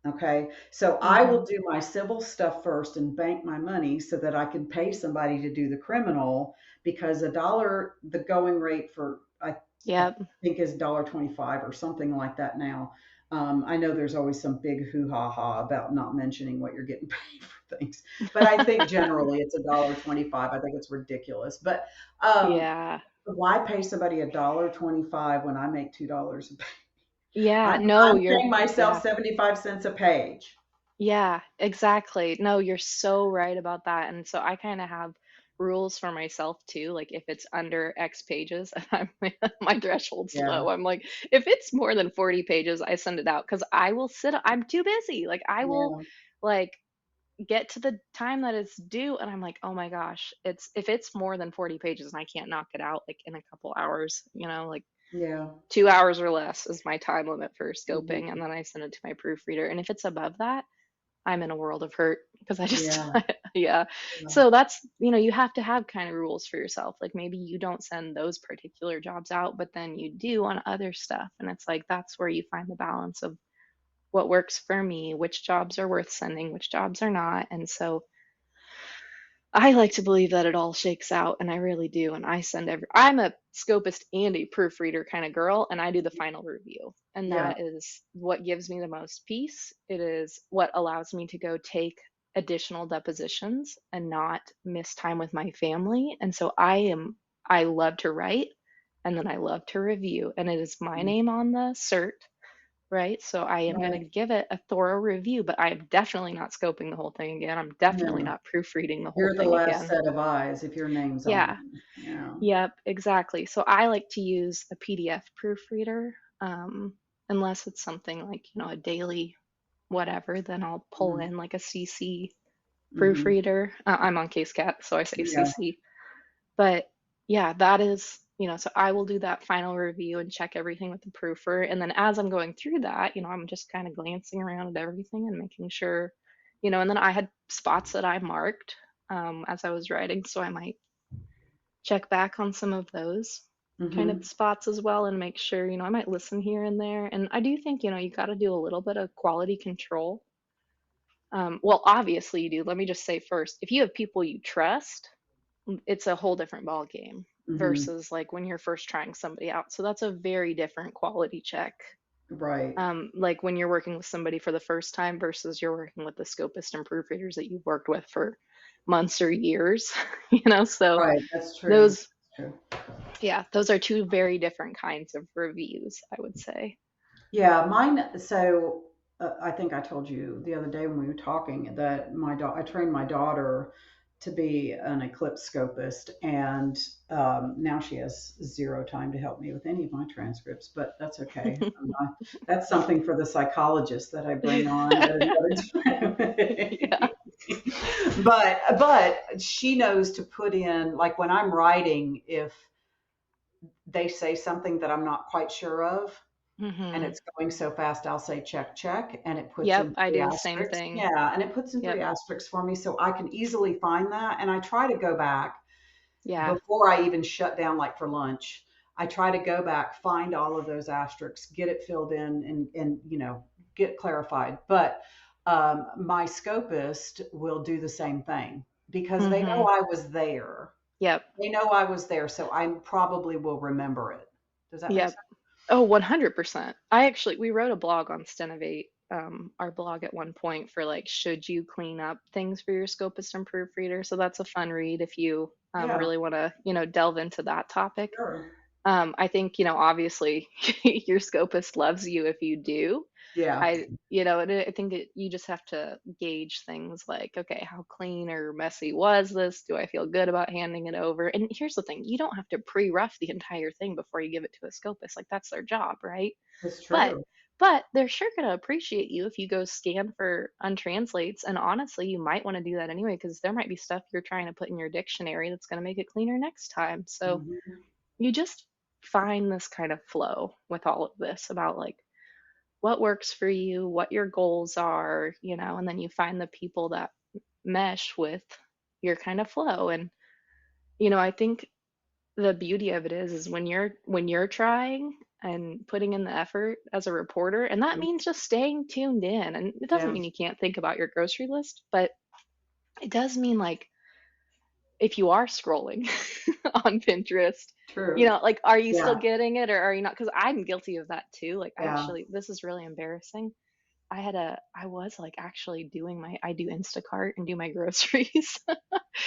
Okay. So I will mm-hmm, do my civil stuff first and bank my money so that I can pay somebody to do the criminal because the going rate for, I yep, think is $1.25 or something like that now. I know there's always some big hoo ha ha about not mentioning what you're getting paid for things, but I think generally it's $1.25. I think it's ridiculous. But um, yeah, why pay somebody $1.25 when I make $2 a page? yeah. No, I'm paying myself yeah, 75 cents a page. yeah, exactly. No, you're so right about that. And so I kind of have rules for myself too. Like if it's under X pages, my threshold's Yeah, low. I'm like, if it's more than 40 pages, I send it out because I'm too busy. Like I will yeah, like get to the time that it's due and I'm like, oh my gosh, if it's more than 40 pages and I can't knock it out like in a couple hours, like yeah. 2 hours or less is my time limit for scoping. Mhm. And then I send it to my proofreader. And if it's above that, I'm in a world of hurt because I just, Yeah, yeah. yeah, So that's, you have to have kind of rules for yourself. Like maybe you don't send those particular jobs out, but then you do on other stuff. And it's like, that's where you find the balance of what works for me, which jobs are worth sending, which jobs are not. And so I like to believe that it all shakes out, and I really do. And I'm a scopist and a proofreader kind of girl, and I do the final review. And yeah. that is what gives me the most peace. It is what allows me to go take additional depositions and not miss time with my family. And so I love to write and then I love to review. And it is my Mm, name on the cert, right? So I am going to right. give it a thorough review, but I am definitely not scoping the whole thing again. I'm definitely No, not proofreading the whole you're the thing last again. set of eyes if your name's on Yeah, there. Yeah. yep, exactly. So I like to use a PDF proofreader. Um, unless it's something like, a daily whatever, then I'll pull Mhm. in like a CC Mhm. proofreader. I'm on CaseCat, so I say Yeah. CC. But yeah, that is, so I will do that final review and check everything with the proofer. And then as I'm going through that, I'm just kind of glancing around at everything and making sure, and then I had spots that I marked as I was writing. So I might check back on some of those kind of Mhm. spots as well and make sure, I might listen here and there. And I do think, you got to do a little bit of quality control. Well, obviously you do. Let me just say first, if you have people you trust, it's a whole different ball game Mhm. versus like when you're first trying somebody out. So that's a very different quality check. Right. Like when you're working with somebody for the first time versus you're working with the scopist and proofreaders that you've worked with for months or years, so Right. That's true. those, True. yeah, those are two very different kinds of reviews, I would say. Yeah, mine. So I think I told you the other day when we were talking that I trained my daughter to be an eclipse scopist, and now she has zero time to help me with any of my transcripts. But that's okay. That's something for the psychologist that I bring on at another Yeah. time. But she knows to put in, like when I'm writing, if they say something that I'm not quite sure of and Hmm. it's going so fast, I'll say check, check, and it puts Yep, in I three do the same asterisks. thing. Yeah, and it puts in three Yep. asterisks for me so I can easily find that. And I try to go back Yeah. before I even shut down, like for lunch. I try to go back, find all of those asterisks, get it filled in, and get clarified. But my scopist will do the same thing because they know Hmm. I was there. Yep. They know I was there, so I probably will remember it. Does that make Yep. sense? Oh, 100%. We wrote a blog on Stenovate, our blog at one point for like, should you clean up things for your scopist and proofreader? So that's a fun read if you Yeah, really want to, delve into that topic. sure. I think, obviously your scopist loves you if you do. Yeah. I think you just have to gauge things like, okay, how clean or messy was this? Do I feel good about handing it over? And here's the thing, you don't have to pre-rough the entire thing before you give it to a scopist. Like that's their job, right? It's But true. but they're sure gonna appreciate you if you go scan for untranslates. And honestly, you might want to do that anyway, because there might be stuff you're trying to put in your dictionary that's gonna make it cleaner next time. So Mhm. you just find this kind of flow with all of this about like what works for you, what your goals are, and then you find the people that mesh with your kind of flow. And I think the beauty of it is when you're trying and putting in the effort as a reporter, and that means just staying tuned in. And it doesn't Yeah, mean you can't think about your grocery list, but it does mean like if you are scrolling on Pinterest, true. like, are you still Yeah, getting it or are you not? Because I'm guilty of that too. Like, yeah. this is really embarrassing. I was like actually I do Instacart and do my groceries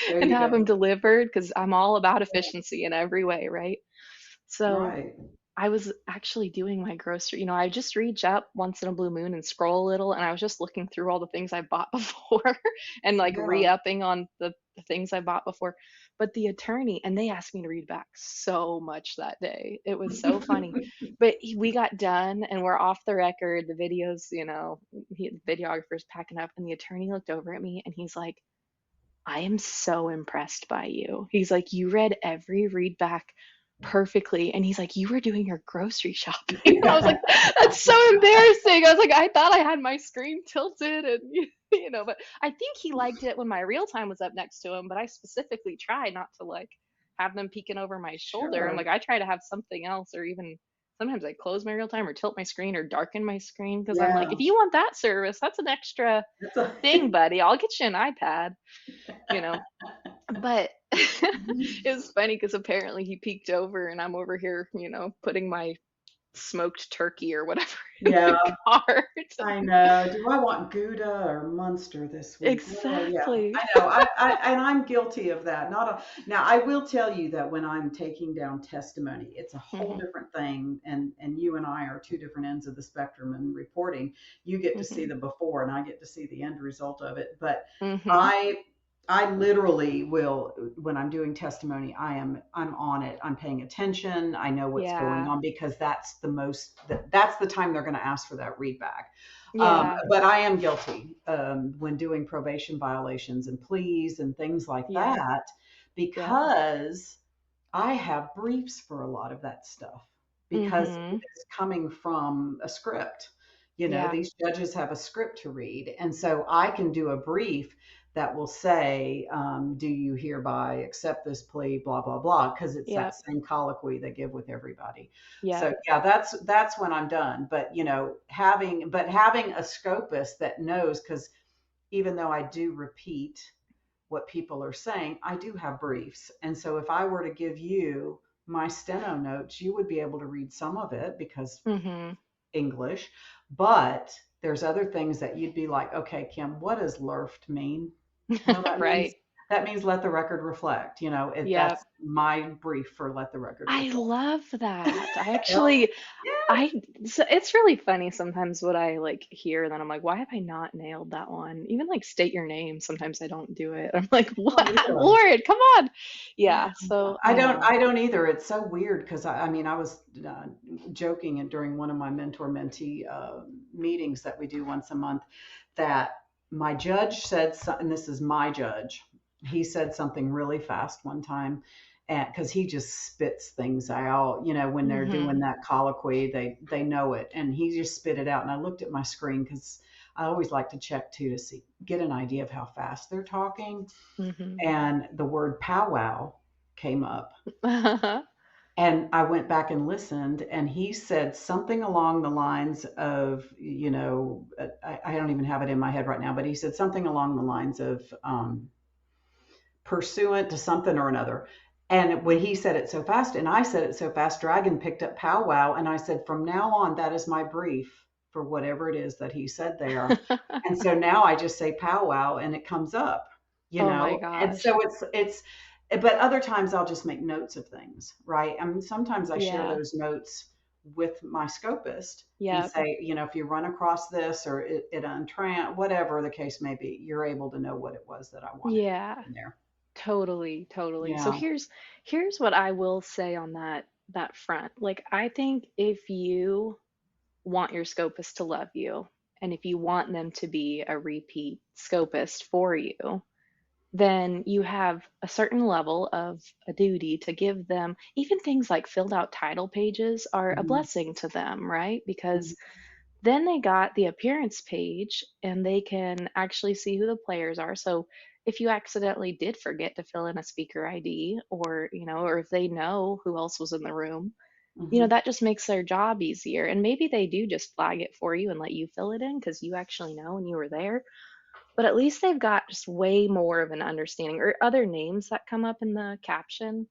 There and you have them go. delivered because I'm all about efficiency in every way, right? So Right. I was actually doing my grocery. I just reach up once in a blue moon and scroll a little, and I was just looking through all the things I bought before and like Yeah. re-upping on the things I bought before. But the attorney, and they asked me to read back so much that day. It was so funny. But we got done and we're off the record. The videos, the videographer's packing up, and the attorney looked over at me and he's like, I am so impressed by you. He's like, you read every read back perfectly. And he's like, you were doing your grocery shopping. I was like, that's so embarrassing. I was like, I thought I had my screen tilted and, but I think he liked it when my real time was up next to him. But I specifically tried not to like have them peeking over my shoulder. I'm Sure. like, I try to have something else, or even sometimes I close my real time or tilt my screen or darken my screen because I'm like, Yeah. if you want that service, that's an extra That's a thing, buddy. I'll get you an iPad, you know. But it was funny because apparently he peeked over and I'm over here, putting my smoked turkey or whatever in Yeah, the cart. I know. Do I want Gouda or Munster this week? Well, yeah, Exactly. I know. And I'm guilty of that. Not a, now, I will tell you that when I'm taking down testimony, it's a whole Hmm. different thing. And you and I are two different ends of the spectrum in reporting. You get to see Hmm. the before, and I get to see the end result of it. But Hmm. I I literally will, when I'm doing testimony, I'm on it. I'm paying attention. I know what's going Yeah. on because that's the time they're going to ask for that readback. Yeah. But I am guilty when doing probation violations and pleas and things like Yep. that Yep. because I have briefs for a lot of that stuff because Mm-hmm. it's coming from a script. Yeah. These judges have a script to read. And so I can do a brief that will say, do you hereby accept this plea, blah, blah, blah, because it's that Yep. same colloquy they give with everybody. Yep. So yeah, that's when I'm done. But having a scopist that knows, because even though I do repeat what people are saying, I do have briefs. And so if I were to give you my steno notes, you would be able to read some of it because Mm-hmm. English, but there's other things that you'd be like, okay, Kim, what does LERFT mean? Well, Right. that means let the record reflect. Yep. That's my brief for let the record I reflect. love that. I Yep. actually, Yeah. I, so it's really funny sometimes what I like hear, and then I'm like, why have I not nailed that one? Even like state your name, sometimes I don't do it. I'm like, Oh, what? really? Lord, come on. Yeah. Yeah. So I I don't. know. I don't either. It's so weird because I mean, I was joking and during one of my mentor-mentee meetings that we do once a month that my judge said, and this is my judge. He said something really fast one time, and because he just spits things out. When they're Mm-hmm. doing that colloquy, they know it, and he just spit it out. And I looked at my screen because I always like to check too to get an idea of how fast they're talking, Mm-hmm. and the word powwow came up. And I went back and listened, and he said something along the lines of, I don't even have it in my head right now, but he said something along the lines of pursuant to something or another. And when he said it so fast, and I said it so fast, Dragon picked up powwow, and I said, from now on, that is my brief for whatever it is that he said there. And so now I just say powwow, and it comes up, Oh my And gosh. so but other times I'll just make notes of things, right? I mean, sometimes I share Yeah. those notes with my scopist and Yep. say, if you run across this or it whatever the case may be, you're able to know what it was that I wanted Yeah. in there. Totally, totally. So Yeah. here's what I will say on that front. Like I think if you want your scopist to love you, and if you want them to be a repeat scopist for you, then you have a certain level of a duty to give them. Even things like filled out title pages are a Mhm. blessing to them, right? Because Mhm. then they got the appearance page and they can actually see who the players are. So if you accidentally did forget to fill in a speaker ID, or, or if they know who else was in the room, Mhm. that just makes their job easier. And maybe they do just flag it for you and let you fill it in because you actually know and you were there. But at least they've got just way more of an understanding, or other names that come up in the caption,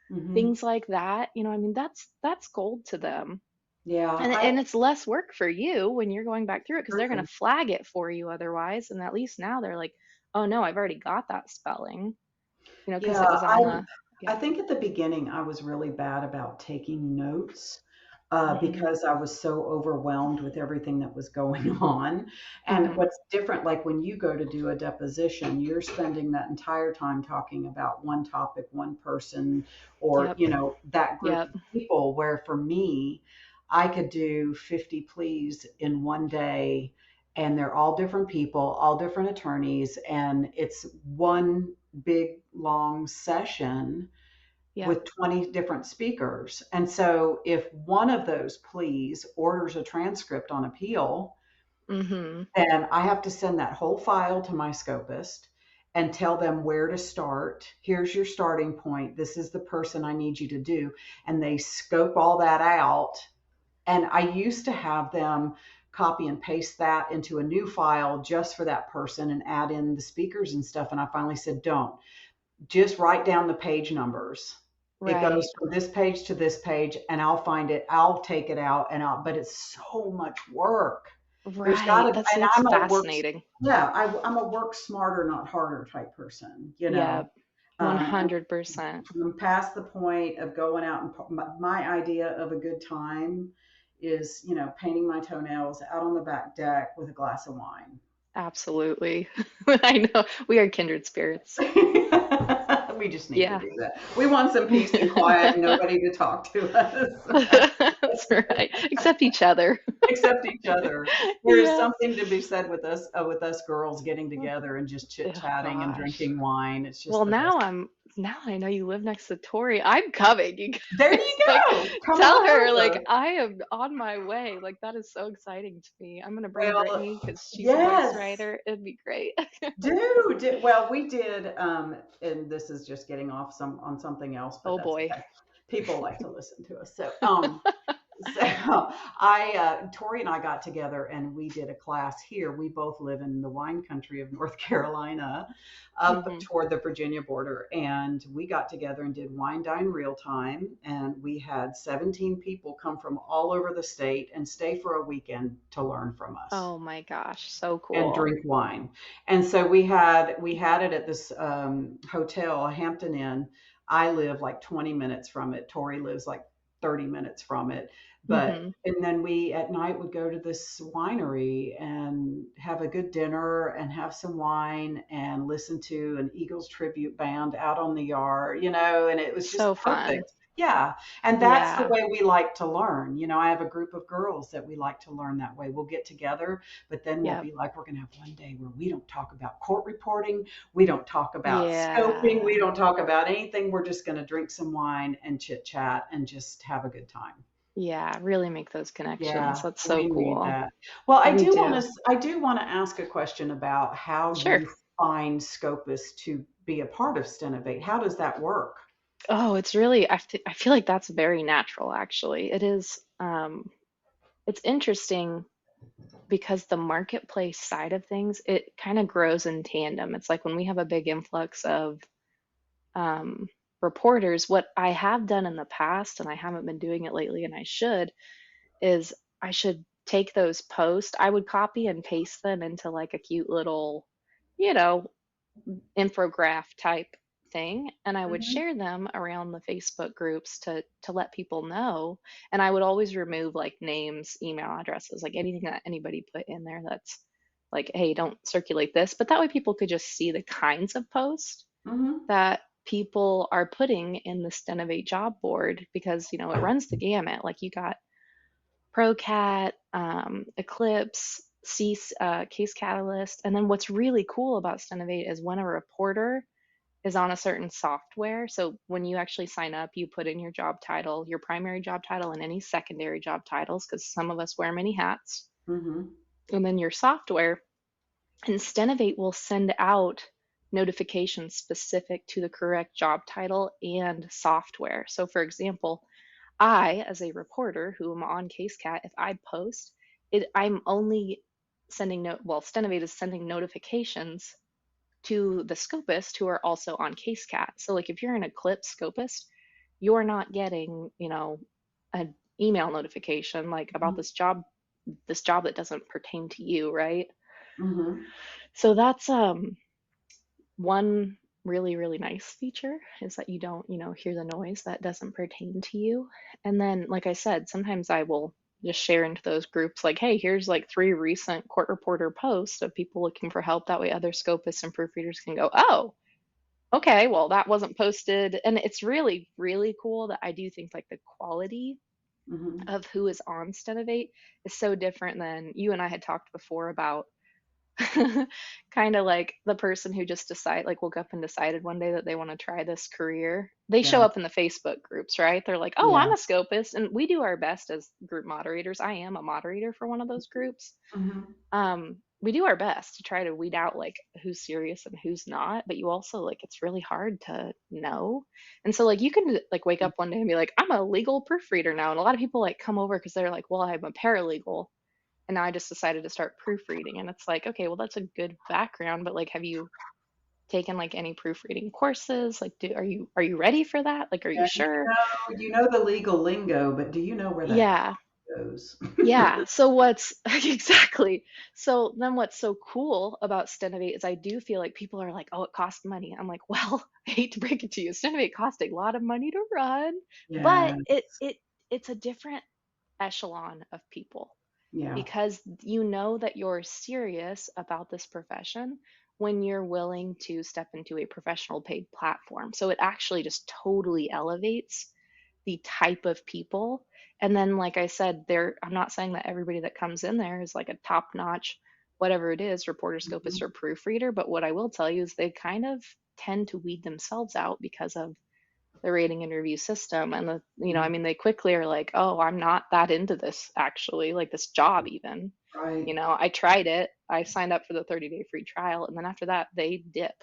Mhm. things like that. I mean, that's gold to them. Yeah, And it's less work for you when you're going back through it because they're going true. to flag it for you otherwise. And at least now they're like, oh no, I've already got that spelling, because Yeah, it was on the, I yeah. think at the beginning I was really bad about taking notes Hmm. because I was so overwhelmed with everything that was going on. And Hmm. what's different, like when you go to do a deposition, you're spending that entire time talking about one topic, one person, or, Yep. that group Yep. of people, where for me, I could do 50 pleas in one day, and they're all different people, all different attorneys, and it's one big long session Yep. with 20 different speakers. And so if one of those pleas orders a transcript on appeal, Hmm. then I have to send that whole file to my scopist and tell them where to start. Here's your starting point. This is the person I need you to do. And they scope all that out. And I used to have them copy and paste that into a new file just for that person and add in the speakers and stuff. And I finally said, don't, just write down the page numbers. It goes Right. from this page to this page, and I'll find it. I'll take it out, but it's so much work. There's got Right. to, That's and it's I'm a work, fascinating. yeah, I'm a work smarter, not harder type person, Yep. And 100%. I'm past the point of going out and my idea of a good time is, painting my toenails out on the back deck with a glass of wine. Absolutely. I know. We are kindred spirits. We just need to Yeah. do that. We want some peace and quiet and nobody to talk to us. That's right. Except each other. Except each other. There is Yeah. something to be said with us girls getting together and just chit Oh chatting and gosh. drinking wine. It's Well, just the best. now I know you live next to Tori. I'm coming, you There guys. you Like, go. Come tell on her like over. I am on my way. Like that is so exciting to me. I'm gonna bring Well, Brittany because she's a voice yes. writer. It'd be great. Well, we did, and this is just getting off on something else, but Oh that's boy. okay. People like to listen to us. So Tori and I got together and we did a class here. We both live in the wine country of North Carolina, up Hmm. toward the Virginia border. And we got together and did Wine Dine Real Time. And we had 17 people come from all over the state and stay for a weekend to learn from us Oh my gosh, so and cool. drink wine. And so we had it at this hotel, Hampton Inn. I live like 20 minutes from it. Tori lives like 30 minutes from it. But Hmm. and then we at night would go to this winery and have a good dinner and have some wine and listen to an Eagles tribute band out on the yard, and it was just So fun. perfect. Yeah. And that's the Yeah. way we like to learn. I have a group of girls that we like to learn that way. We'll get together, but then we'll Yep. be like, we're going to have one day where we don't talk about court reporting. We don't talk about scoping. We Yeah. don't talk about anything. We're just going to drink some wine and chit chat and just have a good time. Yeah. Really make those connections. Yeah, That's so we need cool. that. Well, We do. I do want to ask a question about how Sure. you find Scopus to be a part of Stenovate. How does that work? Oh, it's really, I feel like that's very natural, actually. It is, it's interesting because the marketplace side of things, it kind of grows in tandem. It's like when we have a big influx of um, reporters, what I have done in the past, and I haven't been doing it lately, and I should, is I should take those posts, I would copy and paste them into like a cute little, you know, infograph type thing, and I would Hmm. share them around the Facebook groups to let people know. And I would always remove like names, email addresses, like anything that anybody put in there that's like, hey, don't circulate this. But that way people could just see the kinds of posts Hmm. that people are putting in the Stenovate job board, because it runs the gamut. Like you got ProCat, Eclipse, Case Catalyst. And then what's really cool about Stenovate is when a reporter is on a certain software. So when you actually sign up, you put in your job title, your primary job title, and any secondary job titles, because some of us wear many hats, Hmm. and then your software. And Stenovate will send out notifications specific to the correct job title and software. So, for example, I, as a reporter who am on CaseCat, if I post it, I'm only sending well, Stenovate is sending notifications to the scopist who are also on CaseCat. So like if you're an Eclipse scopist, you're not getting, an email notification like about this job that doesn't pertain to you, right? Hmm. So that's one really, really nice feature, is that you don't, hear the noise that doesn't pertain to you. And then, like I said, sometimes I will just share into those groups like, hey, here's like 3 recent court reporter posts of people looking for help. That way other scopists and proofreaders can go, oh, okay, well, that wasn't posted. And it's really, really cool that I do think like the quality Hmm. of who is on Stenovate is so different than you and I had talked before about. Kind of like the person who just like woke up and decided one day that they want to try this career. They show Yeah. up in the Facebook groups, right? They're like, oh, Yeah. I'm a scopist. And we do our best as group moderators. I am a moderator for one of those groups. Hmm. We do our best to try to weed out like who's serious and who's not, but you also like it's really hard to know. And so like you can like wake up one day and be like, I'm a legal proofreader now. And a lot of people like come over because they're like, well, I'm a paralegal and now I just decided to start proofreading. And it's like, okay, well that's a good background, but like have you taken like any proofreading courses? Like are you ready for that? Like are you Yeah. sure? You know the legal lingo, but do you know where that Yeah. goes? Yeah. So what's exactly. So then what's so cool about Stenovate is I do feel like people are like, oh, it costs money. I'm like, well, I hate to break it to you. Stenovate costs a lot of money to run, but Yeah. it's a different echelon of people. Yeah. because you know that you're serious about this profession when you're willing to step into a professional paid platform. So it actually just totally elevates the type of people. And then, like I said, I'm not saying that everybody that comes in there is like a top notch, whatever it is, reporter, Mhm. scopist, or proofreader. But what I will tell you is they kind of tend to weed themselves out because of the rating and review system. And I Mhm. mean, they quickly are like, oh, I'm not that into this actually, like this job even. Right. I tried it, I signed up for the 30-day free trial, and then after that, they dip.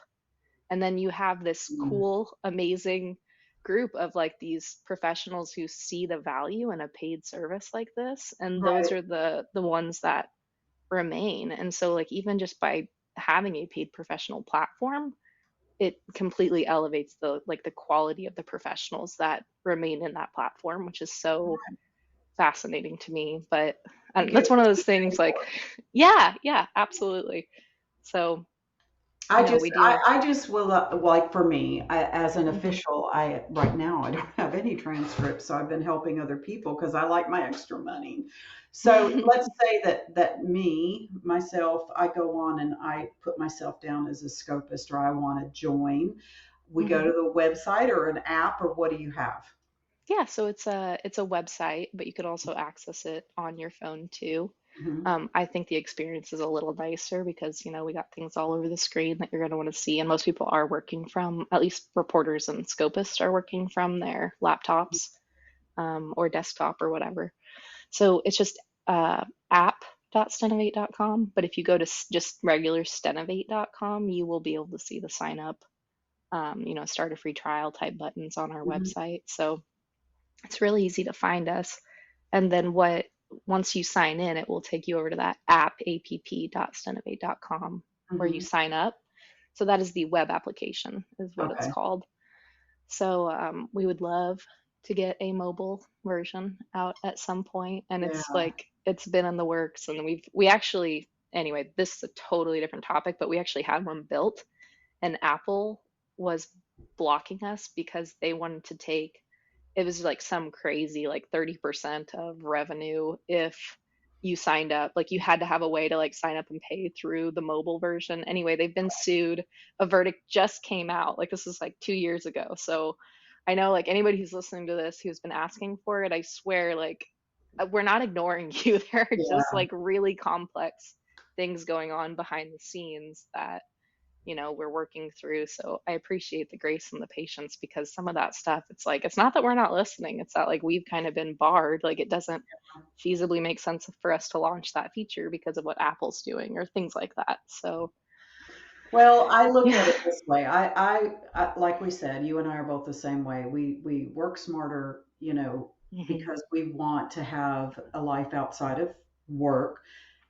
And then you have this Mm. cool, amazing group of like these professionals who see the value in a paid service like this. And those Right. are the ones that remain. And so like even just by having a paid professional platform, it completely elevates the quality of the professionals that remain in that platform, which is so fascinating to me. But Because that's one of it's those what you things pay like, for. yeah, yeah, absolutely. So, we do. I just will, like for me, as an Mhm, official, right now, I don't have any transcripts, so I've been helping other people because I like my extra money. So let's say that myself, I go on and I put myself down as a scopist or I want to join. We go to mhm. the website or an app, or what do you have? Yeah, so it's a website, but you could also access it on your phone too. Hmm. I think the experience is a little nicer because, we got things all over the screen that you're going to want to see, and most people are working from, at least reporters and scopists are working from their laptops, or desktop or whatever. So it's just app.stenovate.com. But if you go to just regular stenovate.com, you will be able to see the sign up, start a free trial type buttons on our Hmm. website. So it's really easy to find us. And then once you sign in, it will take you over to that app.stenovate.com where you Hmm. sign up. So that is the web application, is what it's Okay. called. So we would love to get a mobile version out at some point, and Yeah. it's been in the works, and we actually, anyway, this is a totally different topic, but we actually had one built, and Apple was blocking us because they wanted to take, it was like some crazy like 30% of revenue if you signed up. Like you had to have a way to like sign up and pay through the mobile version. Anyway, they've been sued. A verdict just came out. Like this is like 2 years ago. So I know like anybody who's listening to this who's been asking for it, I swear like we're not ignoring you. There are just Yeah. like really complex things going on behind the scenes that we're working through. So I appreciate the grace and the patience because some of that stuff, it's like, it's not that we're not listening. It's that like we've kind of been barred. Like it doesn't feasibly make sense for us to launch that feature because of what Apple's doing or things like that. So Well, I look at yeah. it this way. Like we said, you and I are both the same way. We work smarter, Hmm. because we want to have a life outside of work.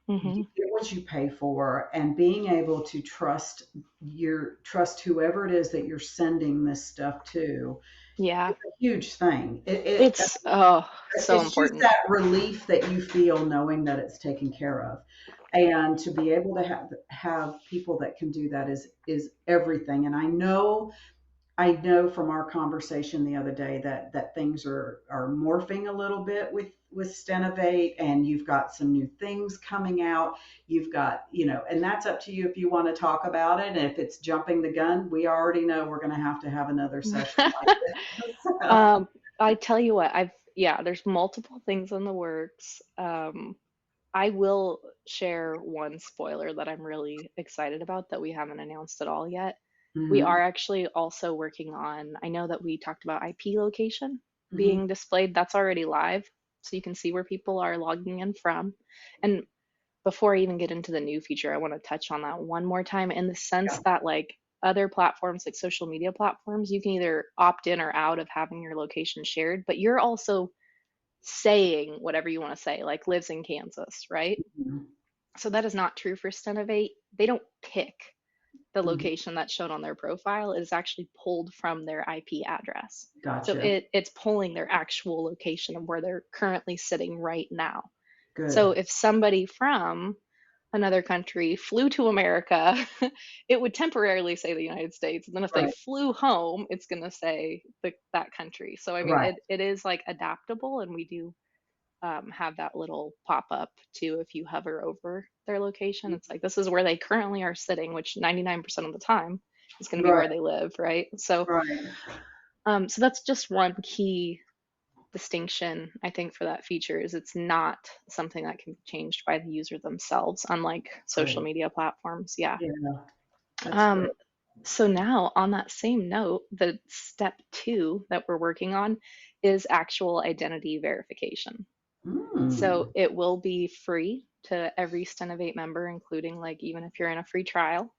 You Hmm. get what you pay for, and being able to trust whoever it is that you're sending this stuff to Yeah. is a huge thing. It's, oh, so It's just important. that relief that you feel knowing that it's taken care of. And to be able to have people that can do that is everything. And I know from our conversation the other day that things are morphing a little bit with Stenovate, and you've got some new things coming out. You've got, and that's up to you if you want to talk about it. And if it's jumping the gun, we already know we're going to have another session like this. So, um, I tell you what, yeah, there's multiple things in the works. I will share one spoiler that I'm really excited about that we haven't announced at all yet. We mhm, are actually also working on, I know that we talked about IP location mhm, being displayed. That's already live. So you can see where people are logging in from. And before I even get into the new feature, I want to touch on that one more time in the sense yeah, that, like, other platforms, like social media platforms, you can either opt in or out of having your location shared, but you're also saying whatever you want to say, like lives in Kansas, right? mhm, So that is not true for Stenovate. They don't pick the mhm. location that's shown on their profile. It is actually pulled from their IP address. So Gotcha. it's pulling their actual location of where they're currently sitting right now. So Good. if somebody from another country flew to America, it would temporarily say the United States. And then if they Right. flew home, it's going to say that country. So I mean, Right. it is like adaptable, and we do have that little pop up too if you hover over their location. It's like this is where they currently are sitting, which 99% of the time is going to be Right, where they live, right? So, right. so that's just one key distinction I think for that feature is it's not something that can be changed by the user themselves, unlike social Great. media platforms. Yeah. Yeah, that's Um, great. so now on that same note, the step 2 that we're working on is actual identity verification. So Mm. it will be free to every Stenovate member, including like even if you're in a free trial.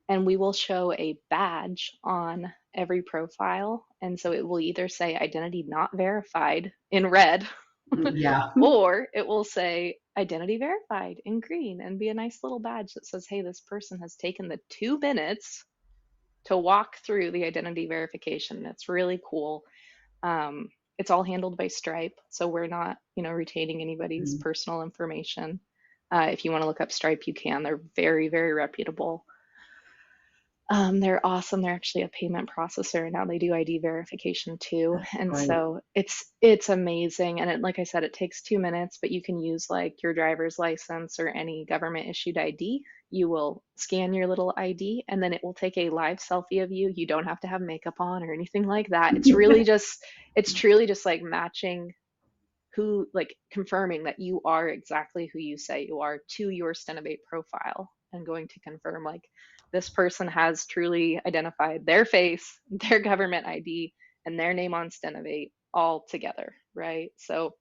And we will show a badge on every profile. And so it will either say identity not verified in red, Yeah. or it will say identity verified in green and be a nice little badge that says, hey, this person has taken the 2 minutes to walk through the identity verification. It's really cool. It's all handled by Stripe, so we're not, retaining anybody's Mm. personal information. If you want to look up Stripe, you can. They're very, very reputable. They're awesome. They're actually a payment processor, and now they do ID verification too. That's And great. so it's amazing. And like I said, it takes 2 minutes, but you can use like your driver's license or any government issued ID. You will scan your little ID, and then it will take a live selfie of you. You don't have to have makeup on or anything like that. It's truly just like matching like confirming that you are exactly who you say you are to your Stenovate profile and going to confirm like this person has truly identified their face, their government ID, and their name on Stenovate all together, right? So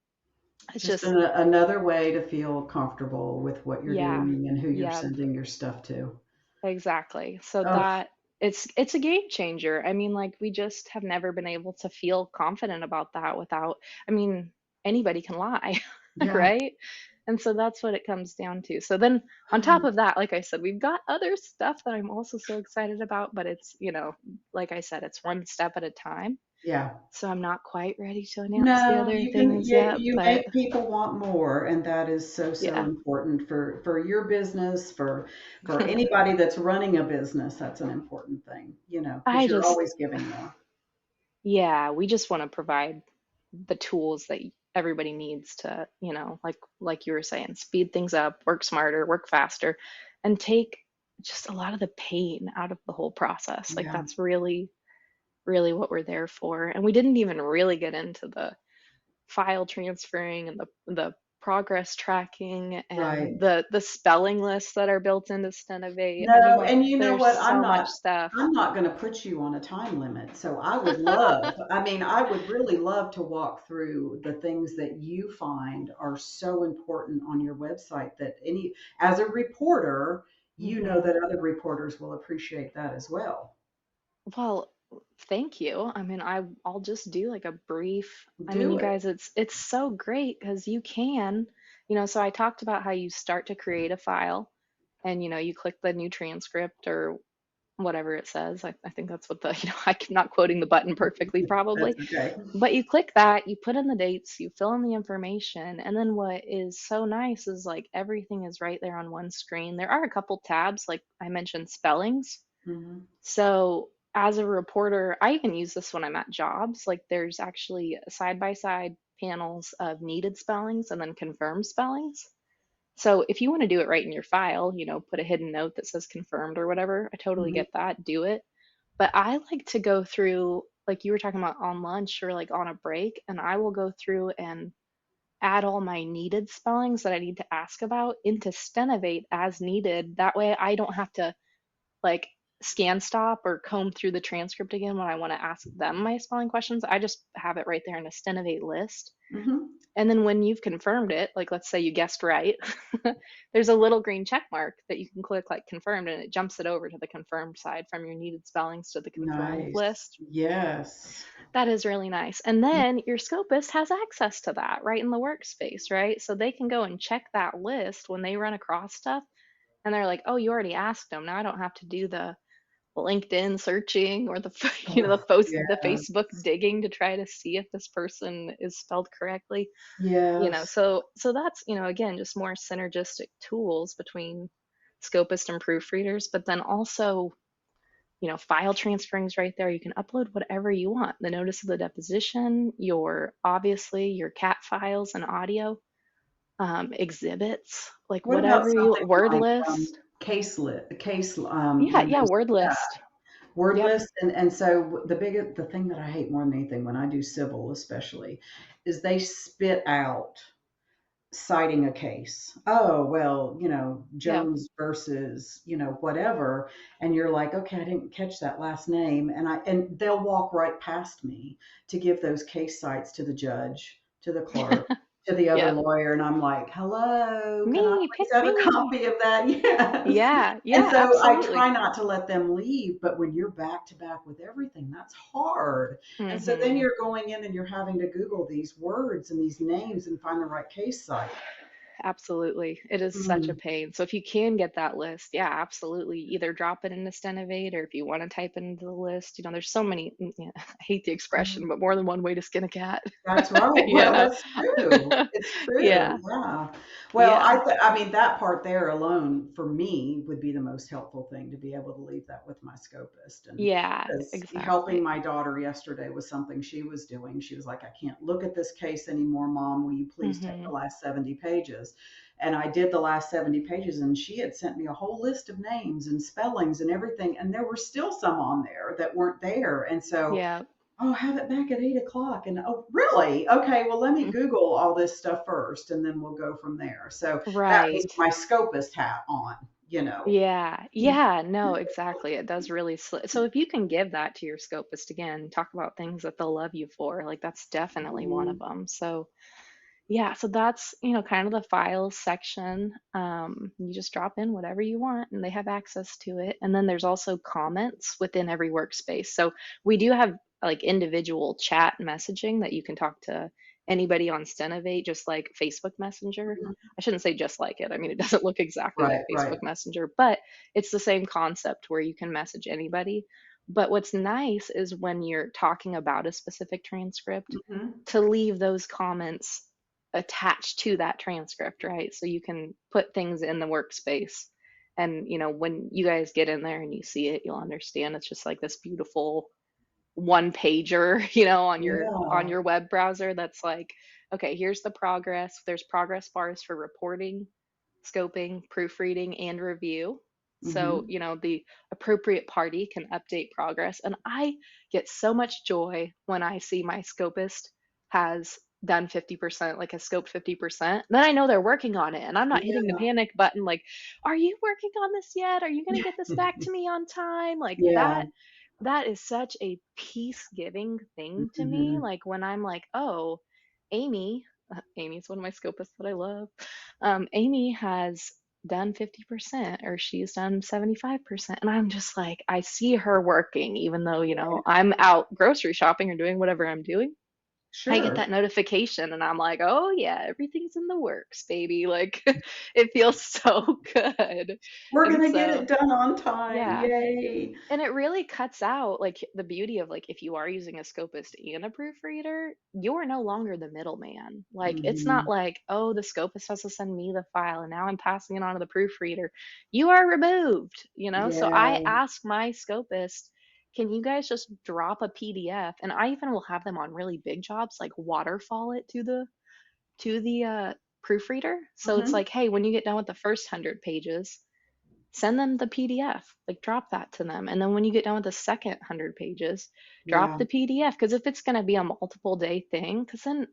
it's Just just, another way to feel comfortable with what you're yeah, doing and who you're yeah, sending your stuff to. exactly. So Oh, that it's a game changer. I mean, like we just have never been able to feel confident about that without, I mean, anybody can lie, yeah. right? And so that's what it comes down to. So then on top of that, like I said, we've got other stuff that I'm also so excited about, but it's, like I said, it's one step at a time. Yeah. So I'm not quite ready to announce the No, other you can things you, yet, you but make people want more, and that is so so yeah. important for your business, for anybody that's running a business. That's an important thing, because I you're just, always giving more. yeah, we just want to provide the tools that everybody needs to, like you were saying, speed things up, work smarter, work faster, and take just a lot of the pain out of the whole process. Like Yeah. that's really, really what we're there for. And we didn't even really get into the file transferring and the progress tracking and Right. the spelling lists that are built into Stenovate. I mean, No, like and you know there's what? so much stuff. I'm not going to put you on a time limit. So I would really love to walk through the things that you find are so important on your website that as a reporter, Mhm. that other reporters will appreciate that as well. Well, thank you. I mean, I'll just do like a brief. I mean, Do you it. guys, it's so great because you can, so I talked about how you start to create a file and you click the new transcript or whatever it says. I think that's what the, I'm not quoting the button perfectly That's probably, okay. but you click that, you put in the dates, you fill in the information, and then what is so nice is like everything is right there on one screen. There are a couple tabs, like I mentioned, spellings. Hmm. So as a reporter, I even use this when I'm at jobs. Like there's actually side by side panels of needed spellings and then confirmed spellings. So if you want to do it right in your file, put a hidden note that says confirmed or whatever, I totally Hmm. get that. Do it. But I like to go through, like you were talking about on lunch or like on a break, and I will go through and add all my needed spellings that I need to ask about into Stenovate as needed. That way I don't have to like scan stop or comb through the transcript again when I want to ask them my spelling questions. I just have it right there in a Stenovate list. Hmm. And then when you've confirmed it, like let's say you guessed right, there's a little green check mark that you can click like confirmed and it jumps it over to the confirmed side from your needed spellings to the confirmed Nice. list. Yes. That is really nice. And then your scopist has access to that right in the workspace, right? So they can go and check that list when they run across stuff and they're like, "Oh, you already asked them. Now I don't have to do the LinkedIn searching or the Oh, the yeah. Facebook digging to try to see if this person is spelled correctly." Yes. So that's, again, just more synergistic tools between scopist and proofreaders, but then also file transferring's right there. You can upload whatever you want. The notice of the deposition, obviously your cat files and audio, exhibits, like What about whatever word something like list. when Yeah, there's word list. word Yep. list, and so the thing that I hate more than anything when I do civil, especially, is they spit out citing a case. Oh, well, Yep. Jones versus, whatever. And you're like, okay, I didn't catch that last name. And they'll walk right past me to give those case cites to the judge, to the clerk, to the other Yep. lawyer. And I'm like, hello, can I Me, please pick have a me. copy of that? Yes. Yeah, And yeah, so I try absolutely. not to let them leave, but when you're back to back with everything, that's hard. And so then Hmm. you're going in and you're having to Google these words and these names and find the right case site. Absolutely. It is such a Mm, pain. So if you can get that list, yeah, absolutely. Either drop it into Stenovate, or if you want to type it into the list, there's so many, yeah, I hate the expression, mm. but more than one way to skin a cat. That's right. Well, Yeah. that's true. It's true. Yeah. Yeah. Well, Yeah. I mean, that part there alone for me would be the most helpful thing to be able to leave that with my scopist. And Yeah, because helping exactly. my daughter yesterday was something she was doing. She was like, I can't look at this case anymore, Mom. Will you please take Hmm. the last 70 pages? And I did the last 70 pages, and she had sent me a whole list of names and spellings and everything. And there were still some on there that weren't there. And so, Yeah. oh, have it back at 8 o'clock. And oh, really? Okay, well, let me Mm. Google all this stuff first and then we'll go from there. So that means Right. my scopist hat on, you know. Yeah, yeah, no, exactly. It does really so if you can give that to your scopist, again, talk about things that they'll love you for. Like that's definitely one of Mhm. them. So yeah, so that's, kind of the files section. You just drop in whatever you want and they have access to it. And then there's also comments within every workspace. So we do have like individual chat messaging that you can talk to anybody on Stenovate, just like Facebook Messenger. I shouldn't say just like it. I mean, it doesn't look exactly like Right, right. Facebook Messenger, but it's the same concept where you can message anybody. But what's nice is when you're talking about a specific transcript, Mhm. to leave those comments attached to that transcript, right? So you can put things in the workspace. And, when you guys get in there and you see it, you'll understand it's just like this beautiful one pager, on Yeah. your web browser that's like, okay, here's the progress. There's progress bars for reporting, scoping, proofreading, and review. So, Mhm. the appropriate party can update progress. And I get so much joy when I see my scopist has done 50%, like has scoped 50%. Then I know they're working on it and I'm not hitting the Yeah. panic button like, are you working on this yet? Are you going to get this back to me on time? Like Yeah. that is such a peace-giving thing to me. Mhm. Like when I'm like, oh, Amy, Amy's one of my scopists that I love. Amy has done 50% or she's done 75%. And I'm just like, I see her working, even though, Right. I'm out grocery shopping or doing whatever I'm doing. I get Sure. that notification and I'm like, oh yeah, everything's in the works, baby. Like it feels so good. We're And gonna get it so, done on time. yeah. Yay. And it really cuts out like the beauty of like if you are using a scopist and a proofreader, you are no longer the middleman. Like it's not Mhm. like, oh, the scopist has to send me the file and now I'm passing it on to the proofreader. You are removed. So I Yeah. ask my scopist, can you guys just drop a PDF? And I even will have them on really big jobs, like waterfall it to the proofreader. So it's Mhm. like, hey, when you get done with the first 100 pages, send them the PDF, like drop that to them. And then when you get done with the second 100 pages, drop Yeah. the PDF. Because if it's going to be a multiple day thing, because then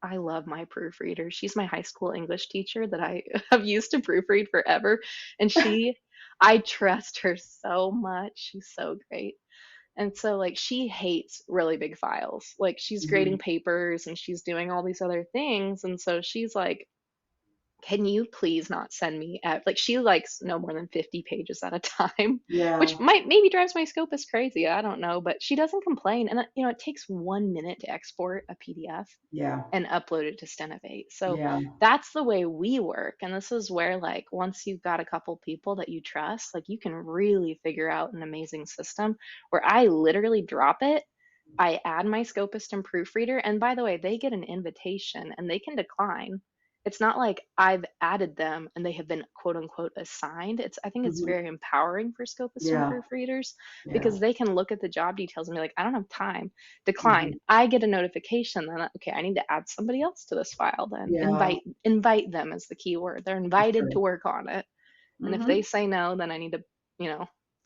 I love my proofreader. She's my high school English teacher that I have used to proofread forever. And I trust her so much. She's so great. And so, like, she hates really big files. Like, she's grading Mhm. papers and she's doing all these other things. And so she's like, can you please not send me like she likes no more than 50 pages at a time, which Yeah. might maybe drives my scopist crazy. I don't know, but she doesn't complain. And it takes 1 minute to export a PDF Yeah. and upload it to Stenovate. So Yeah. that's the way we work. And this is where, like, once you've got a couple people that you trust, like, you can really figure out an amazing system where I literally drop it. I add my scopist and proofreader. And by the way, they get an invitation and they can decline. it's not like I've added them and they have been quote unquote assigned. I think it's Mhm. very empowering for scopists and Yeah. proofreaders Yeah. because they can look at the job details and be like, I don't have time. Decline. Mhm. I get a notification then, okay, I need to add somebody else to this file then. Yeah. Invite them is the key word. They're For invited sure. to work on it. And if they Mhm. say no, then I need to,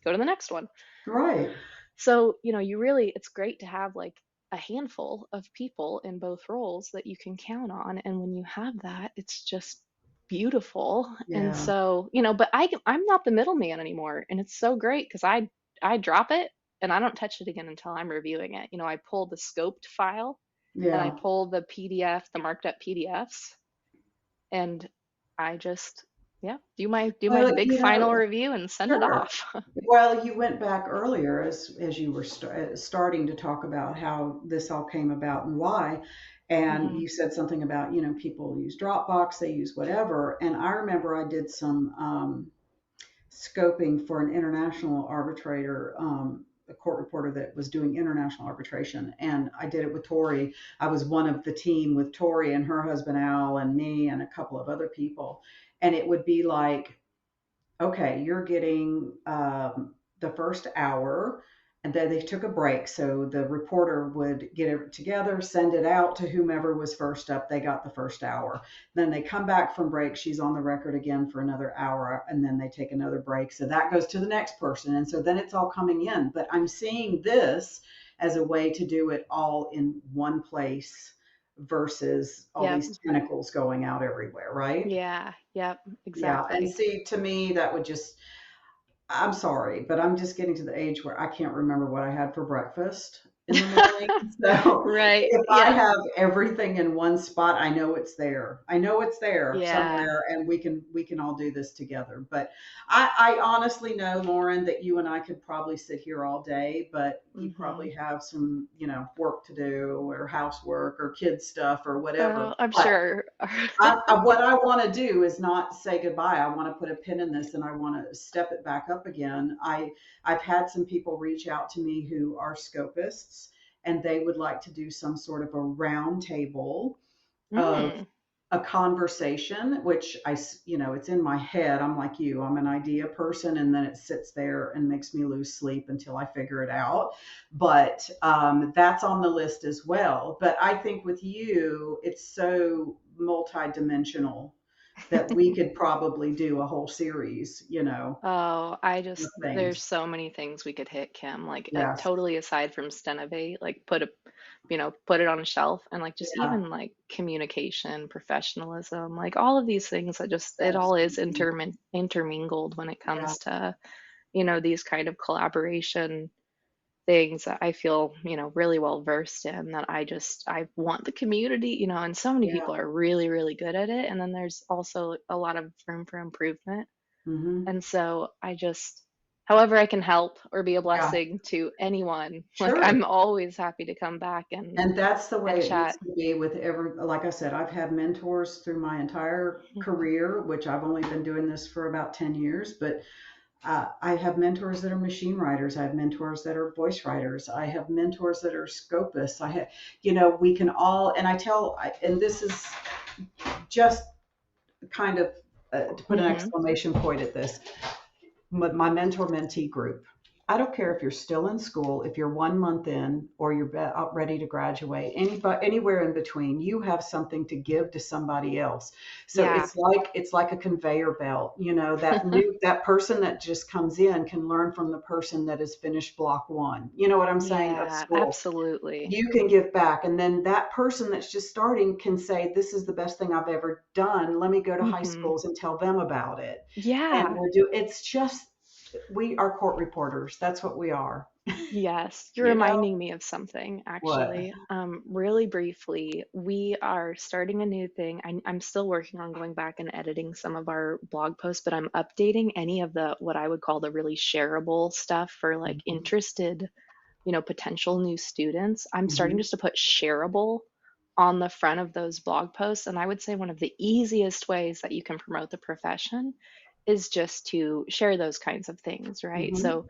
go to the next one. Right. So, it's great to have like a handful of people in both roles that you can count on. And when you have that, it's just beautiful. And Yeah. so, but I'm not the middleman anymore. And it's so great because I drop it and I don't touch it again until I'm reviewing it. I pull the scoped file and I Yeah. pull the PDF, the marked up PDFs, and I just, yeah, do my Well, big final review and send it sure. off. Well, you went back earlier as you were starting to talk about how this all came about and why, and Hmm. you said something about, people use Dropbox, they use whatever, and I remember I did some scoping for an international arbitrator, a court reporter that was doing international arbitration. And I did it with Tori. I was one of the team with Tori and her husband Al and me and a couple of other people. And it would be like, okay, you're getting the first hour, and then they took a break. So the reporter would get it together, send it out to whomever was first up. They got the first hour. Then they come back from break. She's on the record again for another hour, and then they take another break. So that goes to the next person. And so then it's all coming in. But I'm seeing this as a way to do it all in one place versus all Yep. these tentacles going out everywhere, right? Yeah. Yep. Yeah, and Exactly. see, to me, that would just, I'm sorry, but I'm just getting to the age where I can't remember what I had for breakfast in the morning. So Right. if I Yeah. have everything in one spot, I know it's there. I know it's there Yeah. somewhere, and we can all do this together. But I honestly know, Lauren, that you and I could probably sit here all day, but you Hmm. probably have some, work to do or housework or kids stuff or whatever. Oh, I'm But sure. what I want to do is not say goodbye. I want to put a pin in this and I want to step it back up again. I've had some people reach out to me who are scopists and they would like to do some sort of a round table of Mm. a conversation, which it's in my head. I'm like you, I'm an idea person, and then it sits there and makes me lose sleep until I figure it out. But that's on the list as well. But I think with you, it's so multidimensional that we could probably do a whole series, Oh, of there's things. so many things we could hit, Kim. Like, Yes. totally aside from Stenovate, like put it on a shelf, and like just Yeah. even like communication, professionalism, like all of these things that just it all is Absolutely. intermingled when it Yeah. comes to, these kind of collaboration things that I feel, really well versed in that I want the community, and so many Yeah. people are really, really good at it. And then there's also a lot of room for improvement. Hmm. And so however I can help or be a Yeah. blessing to anyone, like Sure. I'm always happy to come back And that's the way and it needs chat. to be with every, like I said, I've had mentors through my entire career, which I've only been doing this for about 10 years, but I have mentors that are machine writers. I have mentors that are voice writers. I have mentors that are scopists. We can all, and and this is just kind of to put an Hmm. exclamation point at this, my mentor mentee group. I don't care if you're still in school, if you're 1 month in, or you're about ready to graduate, anywhere in between, you have something to give to somebody else. So Yeah. it's like a conveyor belt. That person that just comes in can learn from the person that has finished block one. You know what I'm saying, of Yeah, school. absolutely. You can give back, and then that person that's just starting can say, this is the best thing I've ever done. Let me go to high Hmm. schools and tell them about it. And Yeah. it's just, we are court reporters. That's what we are. Yes, you're You know reminding me of something what? actually. Really briefly, we are starting a new thing. I'm still working on going back and editing some of our blog posts, but I'm updating any of the what I would call the really shareable stuff for like Mhm. interested, potential new students. I'm starting Mhm. just to put shareable on the front of those blog posts. And I would say one of the easiest ways that you can promote the profession is just to share those kinds of things, right? Mhm. So,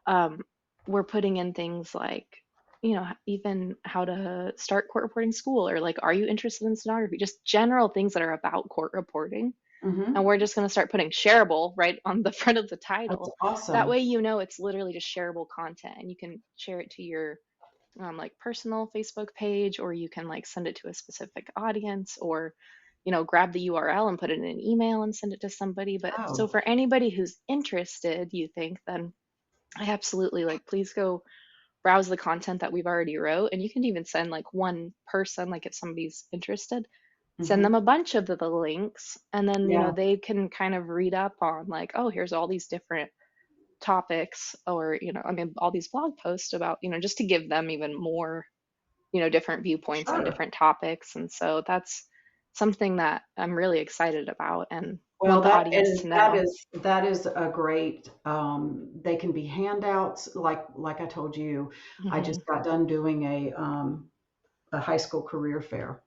um, we're putting in things like even how to start court reporting school, or like, are you interested in stenography? Just general things that are about court reporting. And Mm-hmm. we're just going to start putting shareable right on the front of the That's title. That awesome. way, it's literally just shareable content, and you can share it to your like personal Facebook page, or you can like send it to a specific audience, or grab the URL and put it in an email and send it to somebody. But so Oh, for anybody who's interested, you think, then I absolutely like, please go browse the content that we've already wrote, and you can even send like one person, like if somebody's interested, send mm-hmm. them a bunch of the links, and then Yeah, they can kind of read up on like, oh, here's all these different topics, or all these blog posts about, just to give them even more, different viewpoints on sure. different topics. And so that's something that I'm really excited about and Well, want the audience to know. that is a great. They can be handouts, like I told you. I Hmm. just got done doing a high school career fair,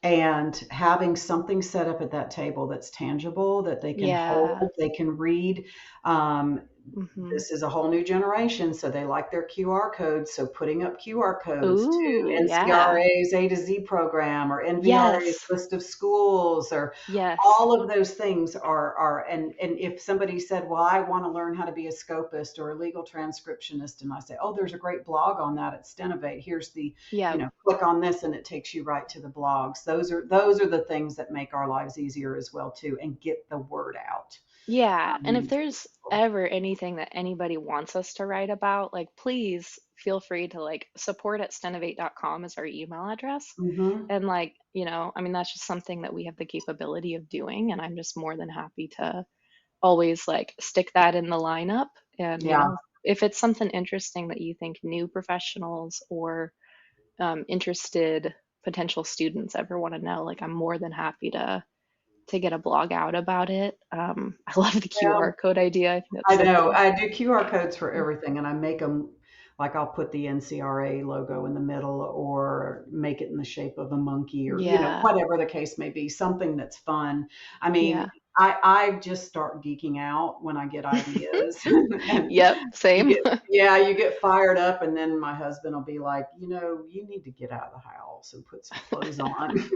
and having something set up at that table that's tangible, that they can Yeah. hold, they can read. Um, Hmm. this is a whole new generation, so they like their QR codes. So putting up QR codes to Ooh, yeah. NCRA's A to Z program, or NVRA's Yes. list of schools, or Yes. all of those things are, and if somebody said, well, I want to learn how to be a scopist or a legal transcriptionist, and I say, oh, there's a great blog on that at Stenovate. Here's the, Yeah. click on this and it takes you right to the blogs. Those are the things that make our lives easier as well too, and get the word out. Yeah, and if So there's ever anything that anybody wants us to write about, like, please feel free to like support@stenovate.com is our email address. mhm. And like, that's just something that we have the capability of doing, and I'm just more than happy to always like stick that in the lineup. And Yeah, if it's something interesting that you think new professionals or interested potential students ever want to know, like, I'm more than happy to get a blog out about it. I love the yeah. QR code idea. I think that's I know. something. I do QR codes for everything, and I make them like I'll put the NCRA logo in the middle, or make it in the shape of a monkey, or Yeah, whatever the case may be, something that's fun. I mean, yeah. I just start geeking out when I get ideas, and Yep, you same. get yeah, you get fired up, and then my husband will be like, you need to get out of the house and put some clothes on.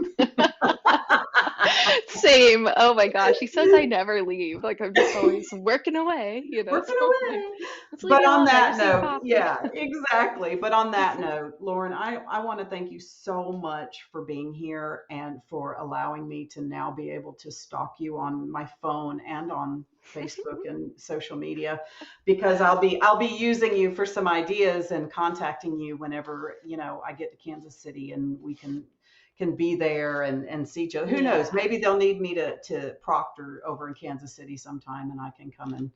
Same. Oh my gosh. He says I never leave. Like, I'm just always working away, Working so I'm like, away. let's leave But me on alone. I that just need note, coffee. yeah, exactly. But on that note, Lauren, I want to thank you so much for being here, and for allowing me to now be able to stalk you on my phone and on Facebook and social media, because I'll be using you for some ideas, and contacting you whenever, I get to Kansas City, and we can be there and see each other. Who knows? Yeah. Maybe they'll need me to proctor over in Kansas City sometime, and I can come and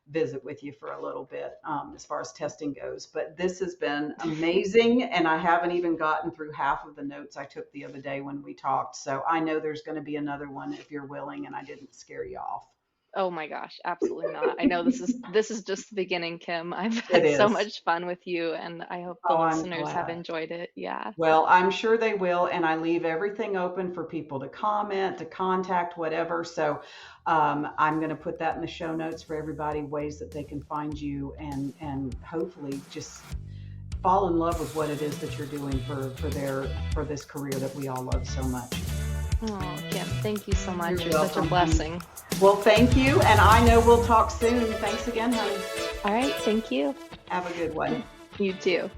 visit with you for a little bit, as far as testing goes. But this has been amazing, and I haven't even gotten through half of the notes I took the other day when we talked. So I know there's going to be another one if you're willing, and I didn't scare you off. Oh my gosh, absolutely not. I know this is just the beginning, Kim. I've It had so is. much fun with you, and I hope the Oh, I'm listeners have glad. enjoyed it. Yeah. Well, I'm sure they will, and I leave everything open for people to comment, to contact, whatever. So I'm going to put that in the show notes for everybody, ways that they can find you, and hopefully just fall in love with what it is that you're doing for this career that we all love so much. Oh, Kim, thank you so You're much. You're such a welcome, honey. blessing. Well, thank you, and I know we'll talk soon. Thanks again, honey. All right, thank you. Have a good one. You too.